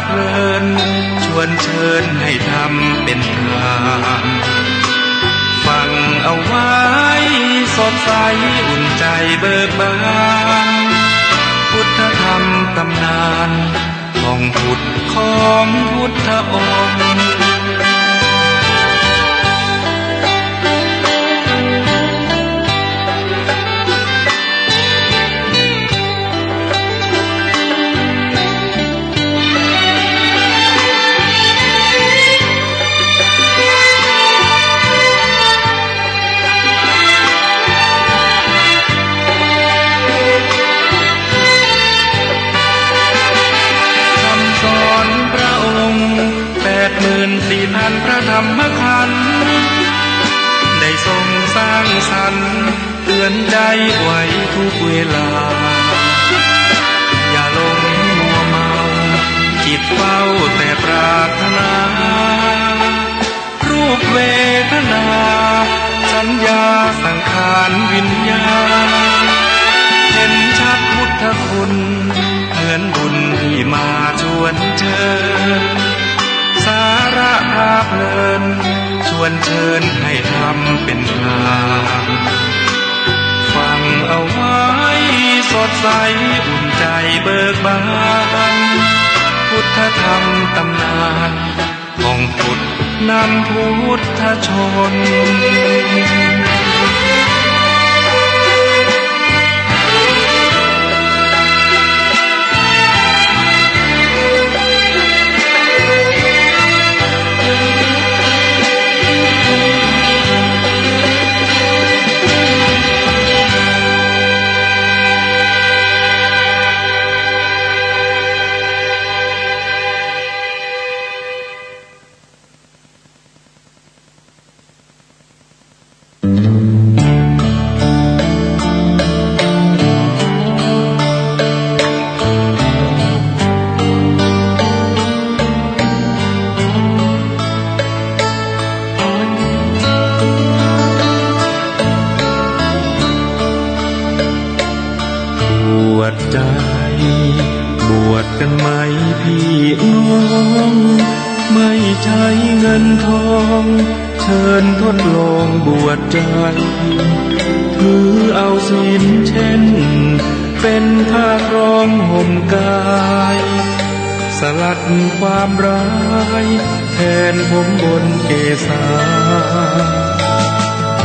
เพลินชวนเชิญให้ทำเป็นทานฟังเอาไว้สดใสอุ่นใจเบิกบานพุทธธรรมตำนานของพุทธของพุทธองค์พระธรรมขันธ์ได้ทรงสร้างสรรค์เตือนใจไว้ทุกเวลาอย่าหลงมัวเมาจิตเฝ้าแต่ปรารถนารูปเวทนาสัญญาสังขารวิญญาณเห็นชัดพุทธคุณเหมือนบุญที่มาชวนเชิญสาระพาเพลินชวนเชิญให้ทำเป็นทานฟังเอาไว้สดใสอุ่นใจเบิกบานพุทธธรรมตำนานของพุทธนำพุทธชนเชิญทดลองบวชใจถือเอาศีลเช่นเป็นผ้ารองห่มกายสลัดความร้ายแทนผมบนเกศา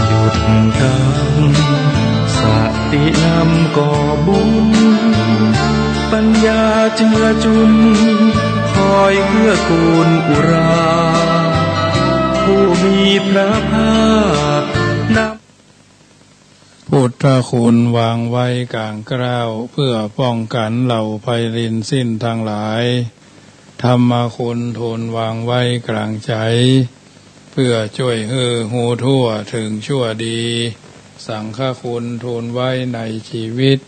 หยุดกังสตินำก่อบุญปัญญาเจือจุนคอยเพื่อกูลอุราผู้มีพระภาคนำพุทธคุณวางไว้กลางเกล้าเพื่อป้องกันเหล่าภัยรินสิ้นทั้งหลายธรรมคุณทูลวางไว้กลางใจเพื่อช่วยหูทั่วถึงชั่วดีสังฆคุณทูลไว้ในชีวิต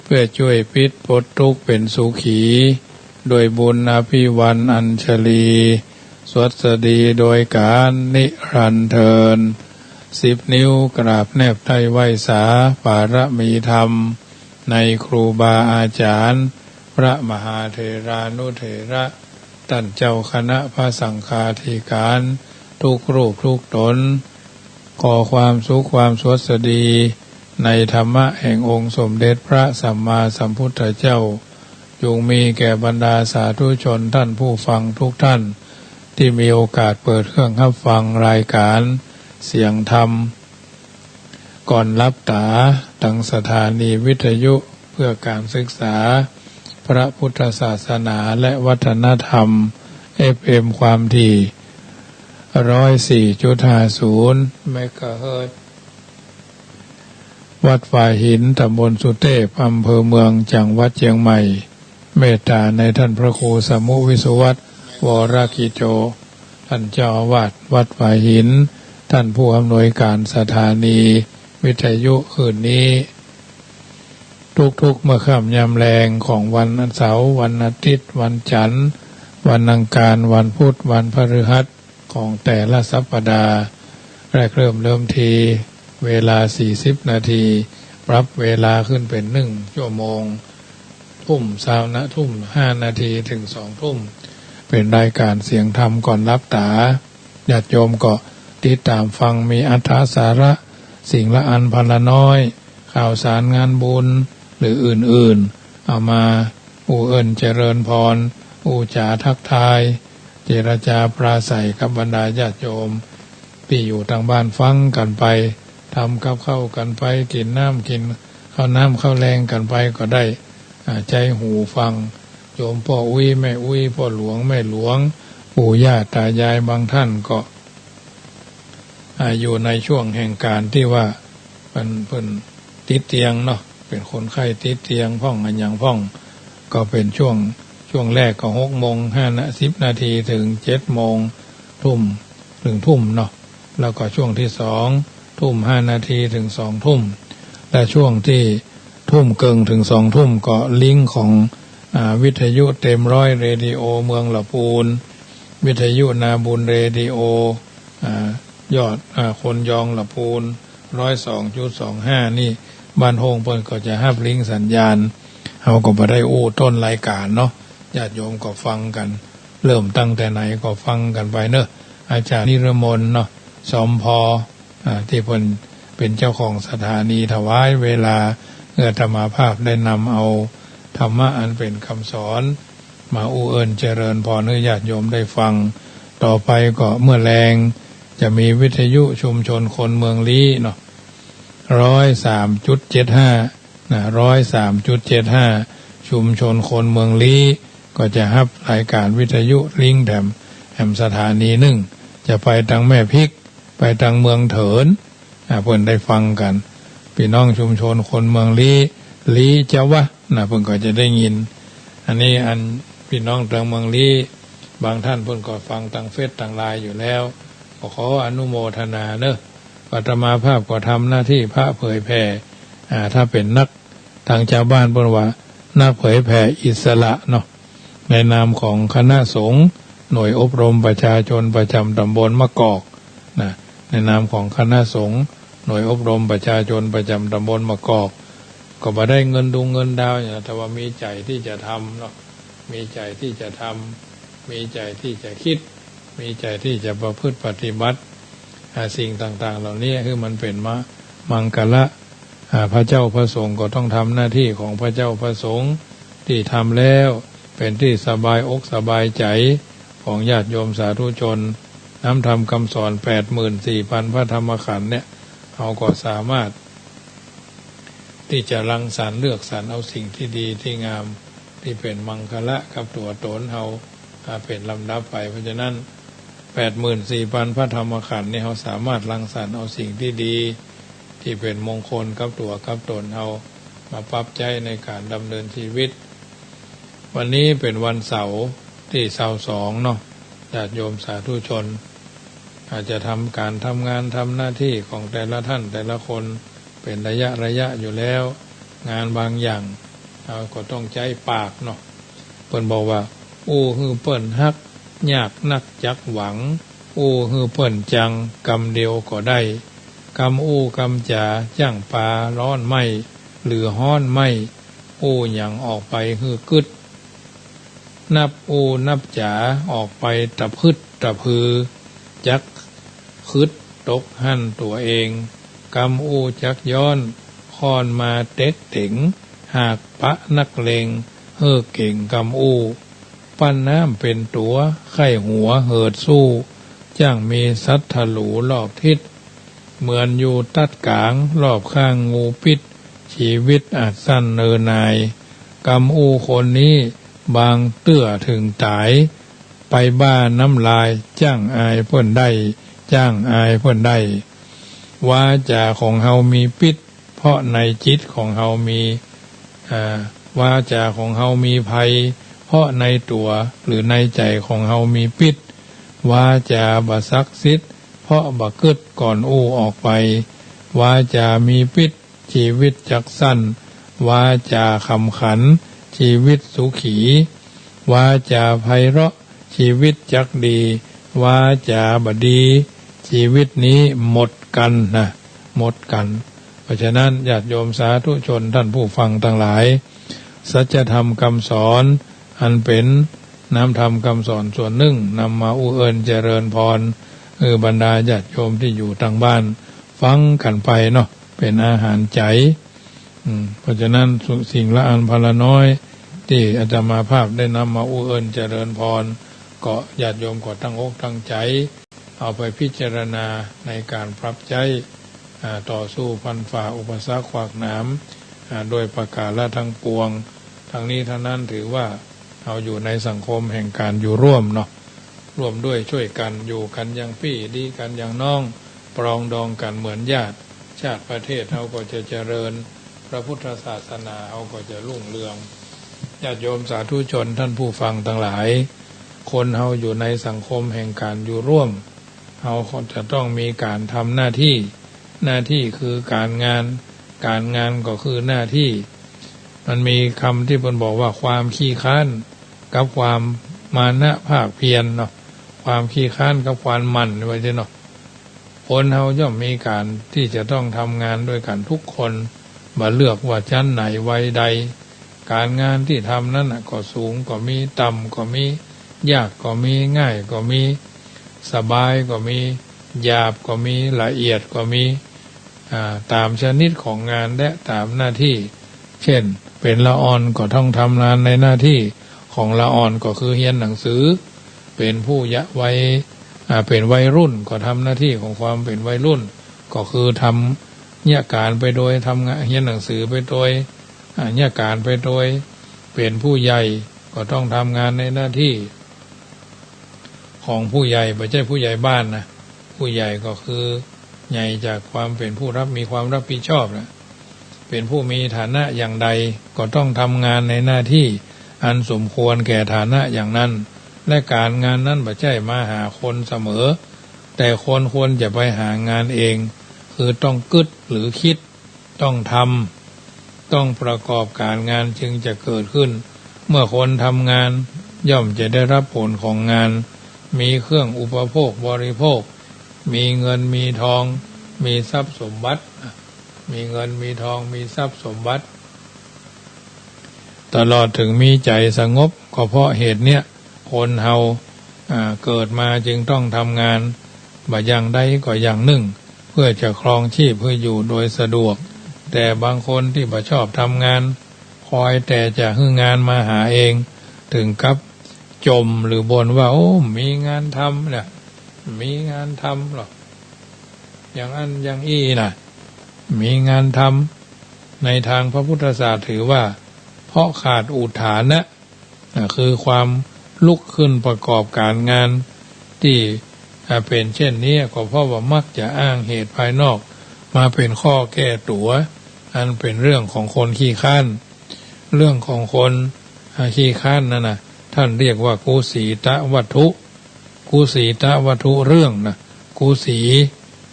เพื่อช่วยพิษพ้นทุกข์เป็นสุขีโดยบุญอภิวันอัญชลีสวัสดีโดยการนิรันดร์เทิน10 นิ้วกราบแนบไทยไหว้สาปารมีธรรมในครูบาอาจารย์พระมหาเถรานุเถระท่านเจ้าคณะพระสังฆาธิการทุกรูปทุกตนขอความสุขความสวัสดีในธรรมะแห่งองค์สมเด็จพระสัมมาสัมพุทธเจ้าจงมีแก่บรรดาสาธุชนท่านผู้ฟังทุกท่านที่มีโอกาสเปิดเครื่องรับฟังรายการเสียงธรรมก่อนรับตาตั้งสถานีวิทยุเพื่อการศึกษาพระพุทธศาสนาและวัฒนธรรม FM ความถี่ 104.50 เมกะเฮิรตซ์วัดฝ่ายหินตำบลสุเทพอำเภอเมืองจังหวัดเชียงใหม่เมตตาในท่านพระครูสมุวิสุวัตรวรกิโจท่านเจ้าอาวาสวัดฝ่ายหินท่านผู้อำนวยการสถานีวิทยุคืนนี้ทุกๆเมื่อค่ำยามแลงของวันเสาร์วันอาทิตย์วันจันทร์วันอังคารวันพุธวันพฤหัสของแต่ละสัปดาห์แรกเริ่มทีเวลา40 นาทีปรับเวลาขึ้นเป็น1 ชั่วโมงทุ่ม5 นาทีถึง2 ทุ่ม เป็นรายการเสียงธรรมก่อนรับตาญาติโยมก็ติดตามฟังมีอัธสาระสิ่งละอันพันละน้อยข่าวสารงานบุญหรืออื่นๆเอามาเอิ้นเจริญพรจาทักทายเจรจาปราศัยกับบรรดาญาติโยมที่อยู่ทางบ้านฟังกันไปทำกับข้าวกันไปกินน้ำกินข้าวน้ำข้าวแรงกันไปก็ได้ใจหูฟังโยมพ่ออุ้ยแม่อุ้ยพ่อหลวงแม่หลวงปู่ย่าตายายบางท่านก็อยู่ในช่วงแห่งการที่ว่าเพิ่นติดเตียงเนาะเป็นคนไข้ติดเตียงพ่องอันยังพ่องก็เป็นช่วงแรกก็6:50 นาทีถึง7:00 นทุ่มถึงทุ่มเนาะแล้วก็ช่วงที่2 5:00 นาทีถึง2 ทุ่มและช่วงที่ทุ่มเกิงถึง2 ทุ่มก็ลิงก์ของวิทยุเต็มร้อยเรดิโอเมืองละปูนวิทยุนาบุญเรดิโอยอดคนยองละปูน 102.25 นี่บ้านโฮงเพิ่นก็จะรับลิงก์สัญญาณเฮาก็บ่ได้ต้นรายการเนาะญาติโยมก็ฟังกันเริ่มตั้งแต่ไหนก็ฟังกันไปเนอะอาจารย์นิรมนเนาะสมพที่เพิ่นเป็นเจ้าของสถานีถวายเวลาธรรมภาพได้นำเอาธรรมะอันเป็นคำสอนมาเอิ้นเจริญพรให้ญาติโยมได้ฟังต่อไปก็เมื่อแรงจะมีวิทยุชุมชนคนเมืองลี้เนาะ 103.75 103.75 ชุมชนคนเมืองลี้ก็จะรับรายการวิทยุลิงก์แถมสถานีหนึ่งจะไปทางแม่พริกไปทางเมืองเถินเพิ่นได้ฟังกันพี่น้องชุมชนคนเมืองลี้จะวะเพิ่นก็จะได้ยินอันนี้อันพี่น้องทางเมืองลี้บางท่านเพิ่นก็ฟังทางเฟซทางไลน์อยู่แล้วขออนุโมทนาเนอะอาตมาภาพก็ทำหน้าที่พระเผยแผ่ถ้าเป็นนักทางชาวบ้านเพิ่นว่านักเผยแผ่อิสระเนาะในนามของคณะสงฆ์หน่วยอบรมประชาชนประจำตำบลมะกอกนะในนามของคณะสงฆ์หน่วยอบรมประชาชนประจำตำบลมะกอกก็บ่ได้เงินดาวอย่างแต่ว่ามีใจที่จะทำเนาะมีใจที่จะทำมีใจที่จะคิดมีใจที่จะประพฤติปฏิบัติสิ่งต่างๆเหล่านี้คือมันเป็นมังกละพระเจ้าพระสงฆ์ก็ต้องทำหน้าที่ของพระเจ้าพระสงฆ์ที่ทำแล้วเป็นที่สบายอกสบายใจของญาติโยมสาธุชนน้ำธรรมคำสอน 84,000 พระธรรมขันธ์เนี่ยเราก็สามารถที่จะรังสรรค์เลือกสรรเอาสิ่งที่ดีที่งามที่เป็นมังคละกับตัวตนเราเป็นลำดับไปเพราะฉะนั้น 84,000 พระธรรมขันธ์นี่เราสามารถรังสรรค์เอาสิ่งที่ดีที่เป็นมงคลกับตัวกับตนเรามาปรับใจในการดำเนินชีวิตวันนี้เป็นวันเสาร์ที่22เนาะญาติโยมสาธุชนอาจจะทำการทำงานทำหน้าที่ของแต่ละท่านแต่ละคนเป็นระยะอยู่แล้วงานบางอย่างเราก็ต้องใจปากเนาะเพิ่นบอกว่าฮือเปิ้นฮักยากนักจักหวังฮือเปิ้นจังกำเดียวก็ได้กำกำจ่าจ้างปลาร้อนไหมหรือฮ้อนไหมหยังออกไปฮือกึดนับนับจ๋าออกไปตะพึดตะพือจักคึดตกหั่นตัวเองกำจักย้อนค้อนมาเต็กเต็งหากปะนักเลงเก่งกำปั้นน้ำเป็นตัวไข้หัวเหิดสู้จ้างมีสัตถลูรอบทิศเหมือนอยู่ตัดกลางรอบข้างงูพิษชีวิตอาจสั้นเนินนายกำคนนี้บางเตื้อถึงตายไปบ้านน้ำลายจ้างอายเพิ่นได้จ้างอายเพิ่นได้วาจาของเฮามีพิษเพราะในจิตของเฮามีวาจาของเฮามีภัยเพราะในตัวหรือในใจของเฮามีพิษวาจาบ่ศักดิ์สิทธิ์เพราะบ่กึดก่อนออกไปวาจามีพิษชีวิตจักสั้นวาจาคำขันชีวิตสุขีวาจาไพเราะชีวิตจักดีวาจาบดีชีวิตนี้หมดกันนะหมดกันเพราะฉะนั้นญาติโยมสาธุชนท่านผู้ฟังทั้งหลายสัจธรรมคำสอนอันเป็น น้ำธรรมคำสอนส่วนหนึ่งนำมาอุเอิญเจริญพรบรรดาญาติโยมที่อยู่ทางบ้านฟังกันไปเนาะเป็นอาหารใจเพราะฉะนั้นสิ่งละอันพละน้อยที่อาตมาภาพได้นำมาอุเอิญเจริญพรก็ญาติโยมก็ตั้งอกตั้งใจเอาไปพิจารณาในการปรับใจต่อสู้ฟันฝ่าอุปสรรคขวากหนามโดยประกาศละทั้งปวงทั้งนี้ทั้งนั้นถือว่าเราอยู่ในสังคมแห่งการอยู่ร่วมเนาะร่วมด้วยช่วยกันอยู่กันอย่างพี่ดีกันอย่างน้องปรองดองกันเหมือนญาติชาติประเทศเราก็จะเจริญพระพุทธศาสนาเราก็จะรุ่งเรืองญาติโยมสาธุชนท่านผู้ฟังทั้งหลายคนเราอยู่ในสังคมแห่งการอยู่ร่วมเราจะต้องมีการทำหน้าที่คือการงานก็คือหน้าที่มันมีคำที่เพิ่นบอกว่าความขี้ค้านกับความมานะภาคเพียรเนาะความขี้ค้านกับความหมั่นไว้เนาะคนเฮาย่อมมีการที่จะต้องทำงานด้วยกันทุกคนมาเลือกว่าชั้นไหนวัยใดการงานที่ทำนั้นก็สูงก็มีต่ำก็มียากก็มีง่ายก็มีสบายก็มีหยาบก็มีละเอียดก็มีตามชนิดของงานและตามหน้าที่เช่นเป็นละอ่อนก็ต้องทำงานในหน้าที่ของละอ่อนก็คือเรียนหนังสือเป็นผู้วัยเป็นวัยรุ่นก็ทำหน้าที่ของความเป็นวัยรุ่นก็คือทำเนี่ยการไปโดยทำงานเรียนหนังสือไปโดยเนี่ยการไปโดยเป็นผู้ใหญ่ก็ต้องทำงานในหน้าที่ของผู้ใหญ่ไม่ใช่ผู้ใหญ่บ้านนะผู้ใหญ่ก็คือใหญ่จากความเป็นผู้รับมีความรับผิดชอบนะเป็นผู้มีฐานะอย่างใดก็ต้องทำงานในหน้าที่อันสมควรแก่ฐานะอย่างนั้นและการงานนั้นไม่ใช่มาหาคนเสมอแต่คนควรจะไปหางานเองคือต้องกึศหรือคิดต้องทำต้องประกอบการงานจึงจะเกิดขึ้นเมื่อคนทำงานย่อมจะได้รับผลของงานมีเครื่องอุปโภคบริโภคมีเงินมีทองมีทรัพย์สมบัติมีเงินมีทองมีทรัพย์สมบัติตลอดถึงมีใจสงบก็เพราะเหตุเนี้ยคนเฮาเกิดมาจึงต้องทำงานบ่อย่างใดก็อย่างหนึ่งเพื่อจะครองชีพเพื่ออยู่โดยสะดวกแต่บางคนที่บ่ชอบทำงานคอยแต่จะให้งานมาหาเองถึงกับจมหรือบ่นว่าโอ้มีงานทำเนี่ยมีงานทำหรอกอย่างอันอย่างอี้น่ะมีงานทำในทางพระพุทธศาสนาถือว่าเพราะขาดอุทานะคือความลุกขึ้นประกอบการงานที่เป็นเช่นนี้ก็เพราะว่ามักจะอ้างเหตุภายนอกมาเป็นข้อแก้ตัวอันเป็นเรื่องของคนขี้ข้านเรื่องของคนขี้ข้านนั่นน่ะท่านเรียกว่ากุสีตะวัตถุกุสีตะวัตถุเรื่องนะกุสี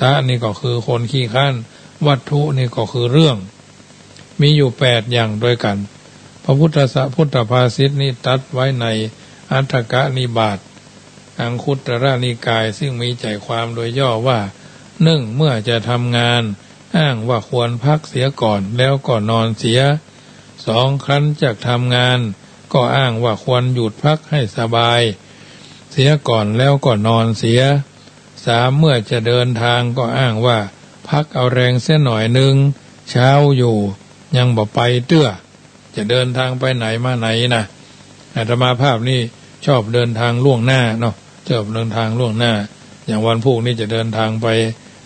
ตะนี่ก็คือคนขี้ข้านวัตถุนี่ก็คือเรื่องมีอยู่8อย่างด้วยกันพระพุทธภาษิตนี้ตัดไว้ในอัฏฐกนิบาตอังคุตรนิกายซึ่งมีใจความโดยย่อว่า1เมื่อจะทำงานอ้างว่าควรพักเสียก่อนแล้วก็นอนเสีย2ครั้นจากทำงานก็อ้างว่าควรหยุดพักให้สบายเสียก่อนแล้วก็นอนเสีย3เมื่อจะเดินทางก็อ้างว่าพักเอาแรงเสียหน่อยนึงเช้าอยู่ยังบ่ไปเตื้อจะเดินทางไปไหนมาไหนนะอาตมาภาพนี่ชอบเดินทางล่วงหน้าเนาะชอบเดินทางล่วงหน้าอย่างวันพรุ่งนี้จะเดินทางไป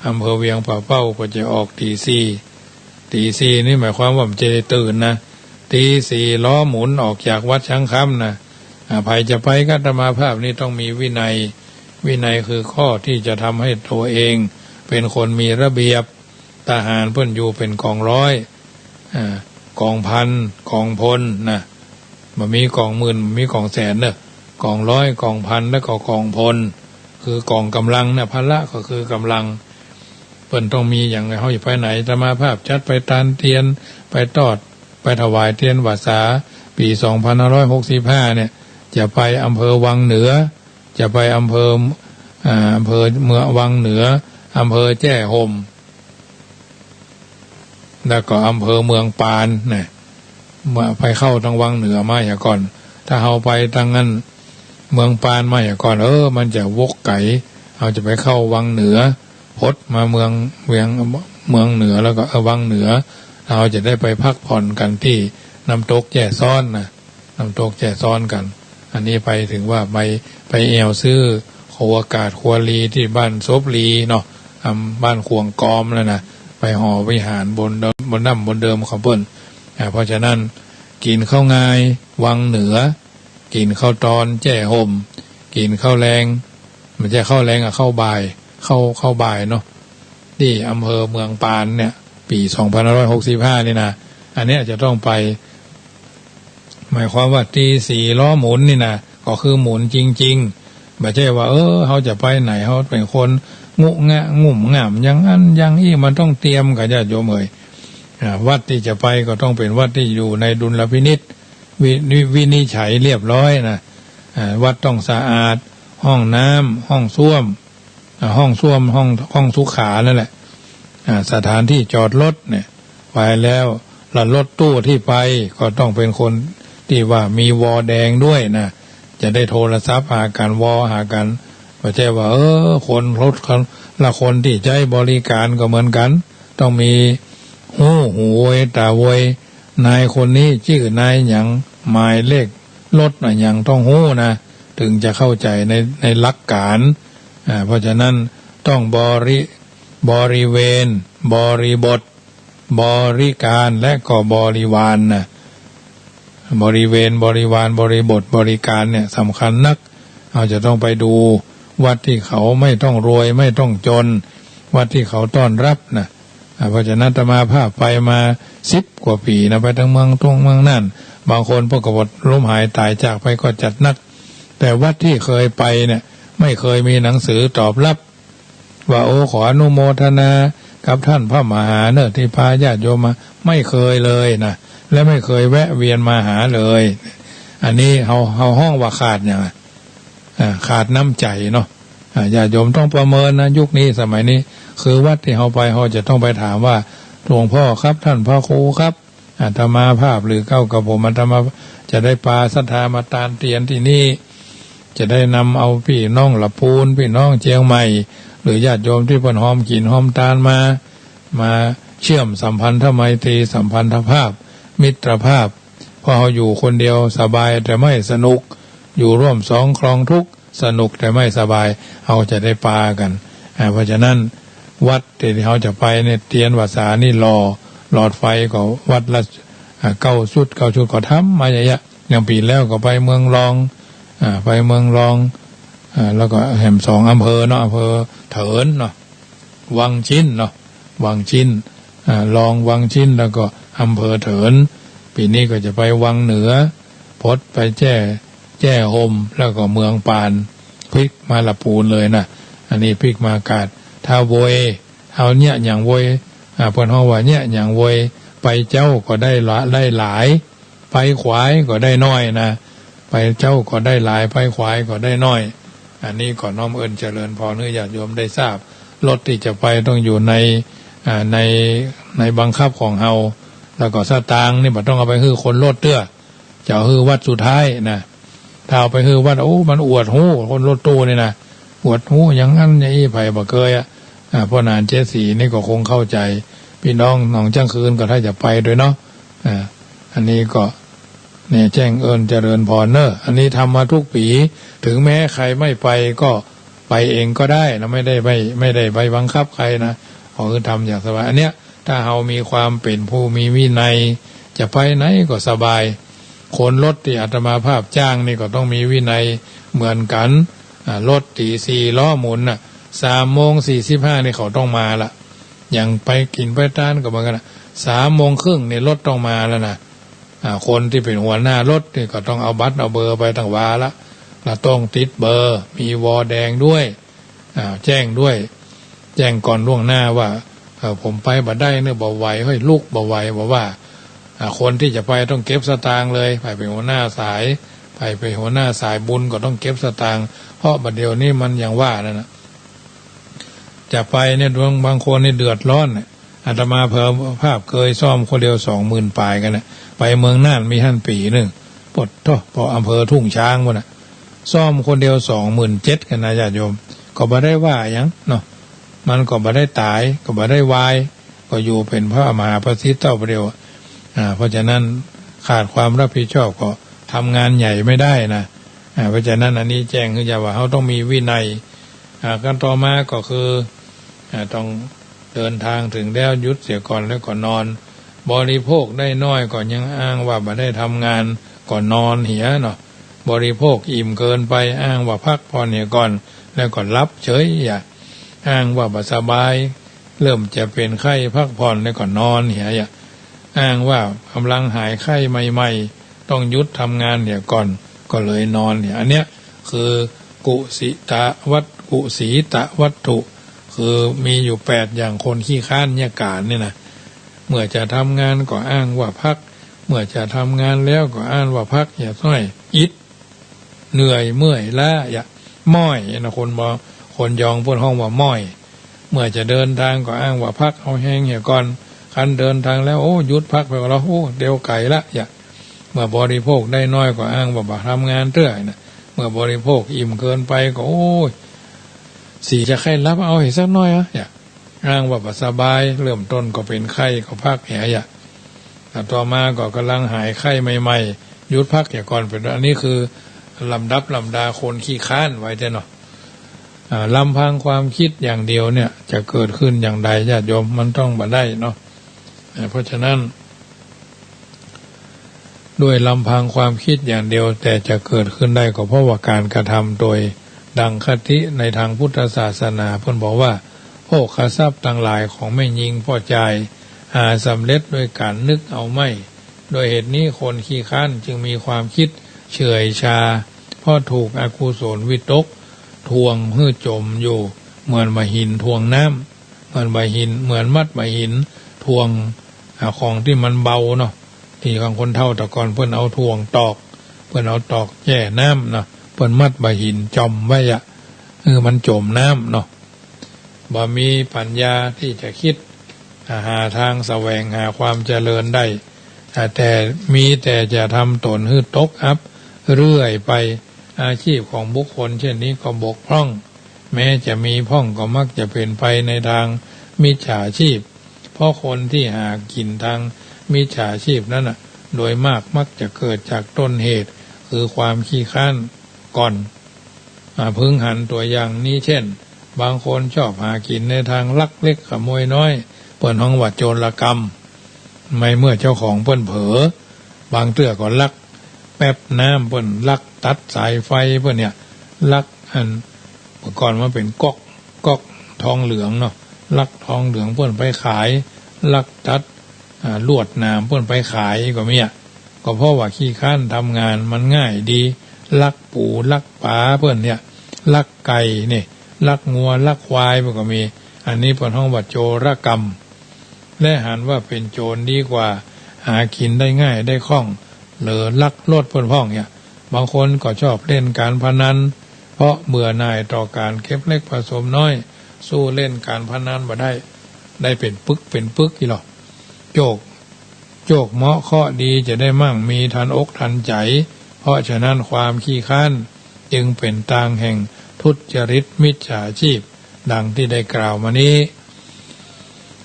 อำเภอเวียงป่าเป้าก็จะออกตีสี่นี่หมายความว่ามันจะได้ตื่นนะตีสี่ล้อหมุนออกจากวัดช้างคำนะภัยจะไปก็อาตมาภาพนี่ต้องมีวินัยคือข้อที่จะทำให้ตัวเองเป็นคนมีระเบียบทหารเพิ่นอยู่เป็นกองร้อยกองพันกองพลนะมันมีกองหมื่นมีกองแสนเนอะกองร้อยกองพันแล้วก็กองพลคือกองกำลังนะพละก็คือกำลังเพิ่นต้องมีอย่างไรเฮาสิไปไหนอาตมาภาพจัดไปตานเทียนไปทอดไปถวายเทียนวาสาปี2565เนี่ยจะไปอำเภอวังเหนือจะไปอำเภอเมืองวังเหนืออำเภอแจ้ห่มแล้วก็อำเภอเมืองปานเนี่ยไปเข้าทางวังเหนือมาอย่างก่อนถ้าเฮาไปทางนั้น เมืองปานมาอย่างก่อนมันจะวกไก่เราจะไปเข้าวังเหนือพดมาเมืองเหนือแล้วก็วังเหนือเราจะได้ไปพักผ่อนกันที่น้ำตกแจ่ซ้อนนะน้ำตกแจ่ซ้อนกันอันนี้ไปถึงว่าไปแอวซื้อโคอากาศครัวลีที่บ้านซบลีเนาะบ้านขวงกอมแล้วนะไปห่อวิหารบนน้ำบนเดิมของเปิ้นเพราะฉะนั้นกินข้าวงายวังเหนือกินข้าวตอนแจ่ห่มกินข้าวแรงมันจะข้าวแรงกับข้าวบ่ายข้าวบ่ายเนาะที่อำเภอเมืองปานเนี่ยปี2565นี่นะอันนี้จะต้องไปหมายความว่าตีสี่ล้อหมุนนี่นะก็คือหมุนจริงๆไม่ใช่ว่าเขาจะไปไหนเขาเป็นคนงุงะงุ่มง่ามอย่างนั้นอย่างนี้มันต้องเตรียมกับญาติโยมวัดที่จะไปก็ต้องเป็นวัดที่อยู่ในดุลพินิจวินิจฉัยเรียบร้อยนะวัดต้องสะอาดห้องน้ำห้องส้วมห้องสุขานั่นแหละสถานที่จอดรถเนี่ยไปแล้วรถตู้ที่ไปก็ต้องเป็นคนที่ว่ามีวอแดงด้วยนะจะได้โทรศัพท์หากันวอหากันไม่ใช่ว่าคนรถละคนที่ใช้บริการก็เหมือนกันต้องมีหูยตาโวยนายคนนี้ชื่อนายอย่างหมายเลขรถอย่างต้องหูนะถึงจะเข้าใจในหลักการเพราะฉะนั้นต้องบริเวณบริบทบริการและก็บริวารนะบริเวณบริวารบริบทบริการเนี่ยสำคัญนักเราจะต้องไปดูวัดที่เขาไม่ต้องรวยไม่ต้องจนวัดที่เขาต้อนรับนะเพราะฉะนั้นอาตมาภาพไปมา10 กว่าปีนะไปทั้งเมืองตรงเมืองนั่นบางคนพวกกบฏล้มหายตายจากไปก็จัดนักแต่วัดที่เคยไปเนี่ยไม่เคยมีหนังสือตอบรับว่าขออนุโมทนากับท่านพระมหาเนอะที่พาญาติโยมมาไม่เคยเลยนะและไม่เคยแวะเวียนมาหาเลยอันนี้เขาห้องว่าขาดอย่างขาดน้ำใจเนาะญาติโยมต้องประเมินนะยุคนี้สมัยนี้คือวัดที่เขาไปเขาจะต้องไปถามว่าหลวงพ่อครับท่านพระครูครับอาตมาภาพหรือเข้ากับผมอาตมาจะได้ปาศรัทธามาตานเตียนที่นี่จะได้นำเอาพี่น้องละพูนพี่น้องเชียงใหม่หรือญาติโยมที่เพิ่นหอมกินหอมตาลมาเชื่อมสัมพันธไมตรีสัมพันธภาพมิตรภาพพอเขาอยู่คนเดียวสบายแต่ไม่สนุกอยู่ร่วมสองครองทุกข์สนุกแต่ไม่สบายเขาจะได้ปากันเพราะฉะนั้นวัดที่เขาจะไปเนี่ยเตียนวัดสานี่หลอดไฟก็วัดละ9 ชุดก็ทำมาอย่างปีแล้วก็ไปเมืองรองแล้วก็แห่ม2 อำเภอเนาะอำเภอเถินเนาะวังชิ้นเนาะวังชิ้นรองวังชิ้นแล้วก็อำเภอเถินปีนี้ก็จะไปวังเหนือพดไปแจ้ห่มแล้วก็เมืองปานพลิกมาละปูนเลยนะอันนี้พลิกมากาดถ้าโวยเอาเนี่ยอย่างโวยเพิ่นเฮาว่าเนี่ยอย่างโวยไปเจ้าก็ได้หลายไปขวายก็ได้น้อยนะไปเจ้าก็ได้หลายไปขวายก็ได้น้อยอันนี้ก็น้อมเอิ้นเจริญพรให้ญาติโยมได้ทราบรถที่จะไปต้องอยู่ในบังคับของเฮาแล้วก็สตางค์นี่บ่ต้องเอาไปคือคนรถเตื้อจะเอาคือวัดสุดท้ายนะถ้าเอาไปคือวัดมันอวดหูคนรถตู้นี่นะอวดหูอย่างนั้นอย่างนี้ไผบ่เคยพ่อนานเจสีนี่ก็คงเข้าใจพี่น้องหนองจังคืนก็ถ้าจะไปด้วยเนาะอันนี้ก็เนี่ยแจ้งเอิญเจริญพรเนอะอันนี้ทำมาทุกปีถึงแม้ใครไม่ไปก็ไปเองก็ได้นะไม่ได้ไปบังคับใครนะขอคือทำอย่างสบายอันเนี้ยถ้าเรามีความเป็นผู้มีวินัยจะไปไหนก็สบายคนรถที่อาตมาภาพจ้างนี่ก็ต้องมีวินัยเหมือนกันรถตี4 ล้อหมุน3:45นี่เขาต้องมาละอย่างไปกินไปต้านก็เหมือนกัน3:30นี่รถต้องมาแล้วนะคนที่เป็นหัวหน้ารถนี่ก็ต้องเอาบัตรเอาเบอร์ไปต่างวาละเราต้องติดเบอร์มีวอแดงด้วยแจ้งด้วยแจ้งก่อนล่วงหน้าว่าผมไปบ่ได้เนี่ยบ่ไหวเฮ้ยลูกบ่ไหวบอกว่าคนที่จะไปต้องเก็บสตางค์เลยไปเป็นหัวหน้าสายไปหัวหน้าสายบุญก็ต้องเก็บสตางค์เพราะบัดเดี๋ยวนี้มันอย่างว่านั่นนะจะไปเนี่ยบางคนนี่เดือดร้อนอาตมาภาพเคยซ่อมคนเดียว20,000 ปลายกันนะไปเมืองน่านมีท่านปีนึงปดท่อพออำเภอทุ่งช้างวะนะ ซ่อมคนเดียว27,000กันนะญาติโยมก็บ่ได้ว่าหยังเนาะมันก็บ่ได้ตายก็บ่ได้วายก็อยู่เป็นพระมหาประสิทธิ์เจ้าเดียวเพราะฉะนั้นขาดความรับผิดชอบก็ทำงานใหญ่ไม่ได้นะเพราะฉะนั้นอันนี้แจ้งคือจะว่าเขาต้องมีวินัยกันต่อมาก็คือต้องเดินทางถึงแล้วหยุดเสียก่อนแล้วก็นอนบริโภคได้น้อยก็ยังอ้างว่าบ่ได้ทำงานก่อนนอนเหียเนาะบริโภคอิ่มเกินไปอ้างว่าพักผ่อนเนี่ยก่อนแล้วก็รับเฉยอย่าอ้างว่าบ่สบายเริ่มจะเป็นไข้พักผ่อนแล้วก็นอนเหียอย่าอ้างว่ากำลังหายไข้ใหม่ๆต้องหยุดทำงานเนี่ยก่อนก็เลยนอนเนี่ยอันเนี้ยคือกุสิตะวัตถุคือมีอยู่8อย่างคนขี้ค้านเนี่ยการเนี่ยนะเมื่อจะทำงานก็อ้างว่าพักเมื่อจะทำงานแล้วก็อ้างว่าพักอย่าต้อยอิดเหนื่อยเมื่อยล้าอย่าม้อยนะคนยองพูดห้องว่าม้อยเมื่อจะเดินทางก็อ้างว่าพักเอาแห้งเหี่ยก่อนคันเดินทางแล้วโอ้หยุดพักไปแล้วโอ้เดี๋ยวไก่ละอย่าเมื่อบริโภคได้น้อยก็อ้างว่าบ่ทำงานเรื่อยนะเมื่อบริโภคอิ่มเกินไปก็โอ้ยสีจะไข้รับเอาให้สักน้อยอย่าอ้างว่าบ่สบายเริ่มต้นก็เป็นไข้ก็พักเหี่ยอย่าต่อมาก็กำลังหายไข้ใหม่ๆหยุดพักอย่าก่อนเป็นอันนี้คือลำดาคนขี้ค้านไว้เนาะลำพังความคิดอย่างเดียวเนี่ยจะเกิดขึ้นอย่างใดญาติโยมมันต้องบ่ได้เนาะเพราะฉะนั้นด้วยลำพังความคิดอย่างเดียวแต่จะเกิดขึ้นได้ก็เพราะว่าการกระทำโดยดังคติในทางพุทธศาสนาเพิ่นบอกว่าโภคทรัพย์ต่างหลายของไม่ยิงพอใจหาสำเร็จด้วยการนึกเอาไม่โดยเหตุนี้คนขี้ค้านจึงมีความคิดเฉื่อยชาเพราะถูกอกุศลวิตกทวงหื้อจมอยู่เหมือนใบหินทวงน้ำเหมือนมัดใบหินทวงของที่มันเบาเนาะที่ของคนเฒ่าแต่ก่อนเพิ่นเอาทวงตอกเพิ่นเอาตอกแย่น้ำเนาะเพิ่นมัดใบหินจมไว้มันจมน้ำเนาะบ่มีปัญญาที่จะคิดหาทางแสวงหาความเจริญได้แต่มีแต่จะทำตนให้ตกอับเรื่อยไปอาชีพของบุคคลเช่นนี้ก็บกพร่องแม้จะมีพร่องก็มักจะเป็นไปในทางมิจฉาชีพเพราะคนที่หากินทางมิจฉาชีพนั้นโดยมากมักจะเกิดจากต้นเหตุคือความขี้ข้านก่อนพึงหันตัวอย่างนี้เช่นบางคนชอบหากินในทางลักเล็กขโมยน้อยเปิ้นห้องว่าโจรกรรมไม่เมื่อเจ้าของเปิ้นเผลอบางเตื้อก็ลักแป๊บน้ำเปิ้นลักตัดสายไฟเปิ้นเนี่ยลักเมื่อก่อนมันเป็นก๊อกทองเหลืองเนาะลักทองเหลืองเปิ้นไปขายลักตัดลวดหนามเปิ้นไปขายก็มีก็เพราะว่าขี้ข้านทำงานมันง่ายดีลักปูลักปลาเปิ้นเนี่ยลักไก่นี่ลักงัวลักควายมันก็มีอันนี้เปิ้นห้องว่าโจรกรรมและหันว่าเป็นโจรดีกว่าหากินได้ง่ายได้คล่องหรือลักลดเปิ้นพ้องเนี่ยบางคนก็ชอบเล่นการพนันเพราะเบื่อหน่ายต่อการเก็บเล็กผสมน้อยสู้เล่นการพนันบ่ได้เป็นปึกอีหรอโจกเหมาะเคาะดีจะได้มั่งมีทันอกทันใจเพราะฉะนั้นความขี้ข้านจึงเป็นทางแห่งทุจริตมิจฉาชีพดังที่ได้กล่าวมานี้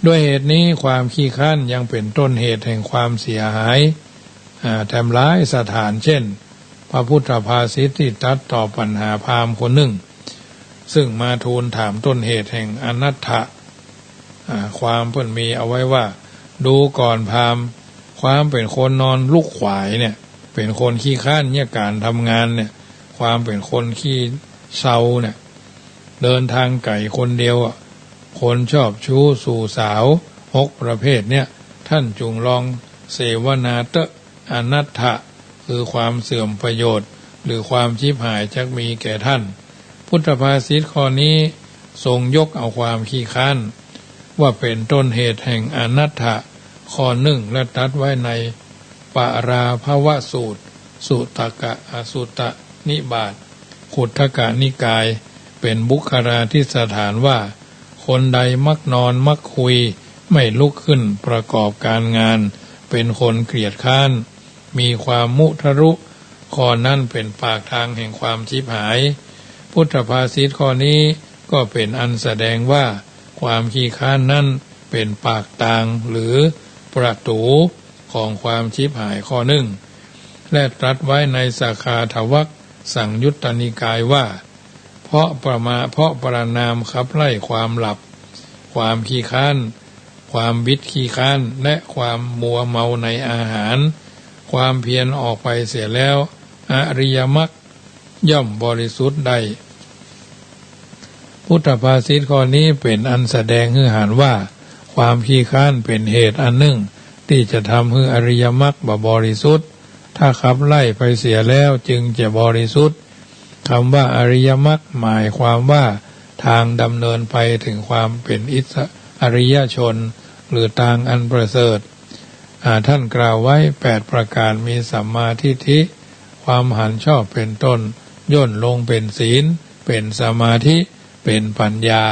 ด้วยเหตุนี้ความขี้ข้านยังเป็นต้นเหตุแห่งความเสียหายทำร้ายสถานเช่นพระพุทธภาษิตที่ตรัสต่อปัญหาพราหมณ์คนหนึ่งซึ่งมาทูลถามต้นเหตุแห่งอนัตถะความเพิ่นมีเอาไว้ว่าดูก่อนพราหมณ์ความเป็นคนนอนลูกขวายเนี่ยเป็นคนขี้ข้านเนี่ยการทำงานเนี่ยความเป็นคนขี้เศร้าเนี่ยเดินทางไกลคนเดียวคนชอบชู้สู่สาว6ประเภทเนี่ยท่านจงลองเสวนาเตะอนัตถะคือความเสื่อมประโยชน์หรือความชิบหายจักมีแก่ท่านพุทธภาษิตข้อนี้ทรงยกเอาความขี้ข้านว่าเป็นต้นเหตุแห่งอนัตถะข้อหนึ่งและตรัสไว้ในปาราภวสูตรสุตกะอสุตนิบาตขุททกนิกายเป็นบุคลาธิสถานว่าคนใดมักนอนมักคุยไม่ลุกขึ้นประกอบการงานเป็นคนเกลียดค้านมีความมุทะรุ ข้อนั้นเป็นปากทางแห่งความชิบหายพุทธภาษิตข้อนี้ก็เป็นอันแสดงว่าความขี้ข้านนั้นเป็นปากทางหรือประตูของความชิบหายข้อหนึ่งและตรัสไว้ในสาขาทวรรคสังยุตตนิกายว่าเพราะประนามขับไล่ความหลับความขี้ข้านความบิดขี้ข้านและความมัวเมาในอาหารความเพียรออกไปเสียแล้วอริยมรรคย่อมบริสุทธิ์ได้พุทธภาษิตข้อนี้เป็นอันแสดงให้เห็นว่าความขี้ข้านเป็นเหตุอันหนึ่งที่จะทำให้อริยมรรคบริสุทธิ์ถ้าขับไล่ไปเสียแล้วจึงจะบริสุทธิ์คำว่าอริยมรรคหมายความว่าทางดำเนินไปถึงความเป็นอริยชนหรือทางอันประเสริฐท่านกล่าวไว้8ประการมีสัมมาทิฏฐิความหันชอบเป็นต้นย่นลงเป็นศีลเป็นสมาธิเป็นปัญญา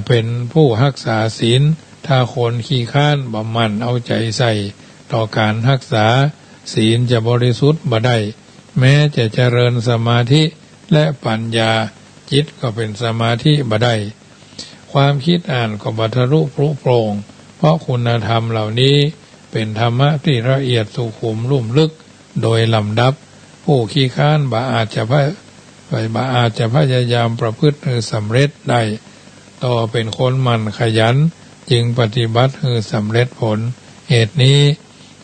เป็นผู้รักษาศีลถ้าคนขี้ข้านบ่หมั่นเอาใจใส่ต่อการรักษาศีลจะบริสุทธิ์บ่ได้แม้จะเจริญสมาธิและปัญญาจิตก็เป็นสมาธิบ่ได้ความคิดอ่านก็บ่ทะลุปรุโปร่งเพราะคุณธรรมเหล่านี้เป็นธรรมะที่ละเอียดสุขุมลุ่มลึกโดยลำดับผู้ขี้ข้านบ่อาจจะพยายามประพฤติให้สำเร็จได้ต่อเป็นคนหมั่นขยันจึงปฏิบัติให้สำเร็จผลเหตุนี้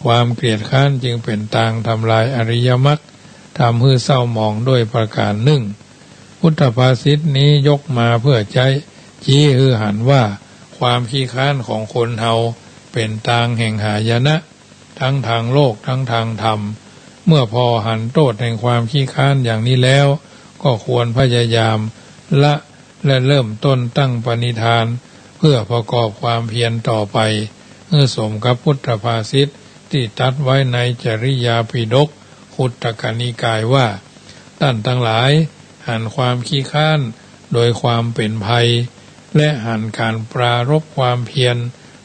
ความเกลียดข้านจึงเป็นทางทำลายอริยมรรคทำให้เศร้าหมองด้วยประการหนึ่งพุทธภาษิตนี้ยกมาเพื่อใจชี้ให้เห็นว่าความขี้ข้านของคนเฮาเป็นทางแห่งหายนะทั้งทางโลกทั้งทางธรรมเมื่อพอหันโทษแห่งความขี้ข้านอย่างนี้แล้วก็ควรพยายามละและเริ่มต้นตั้งปณิธานเพื่อประกอบความเพียรต่อไปเพื่อสมกับพุทธภาษิตที่ตรัสไว้ในจริยาปิฎกขุตกนิกายว่าท่านทั้งหลายหันความขี้ข้านโดยความเป็นภัยและหันการปรารภความเพียร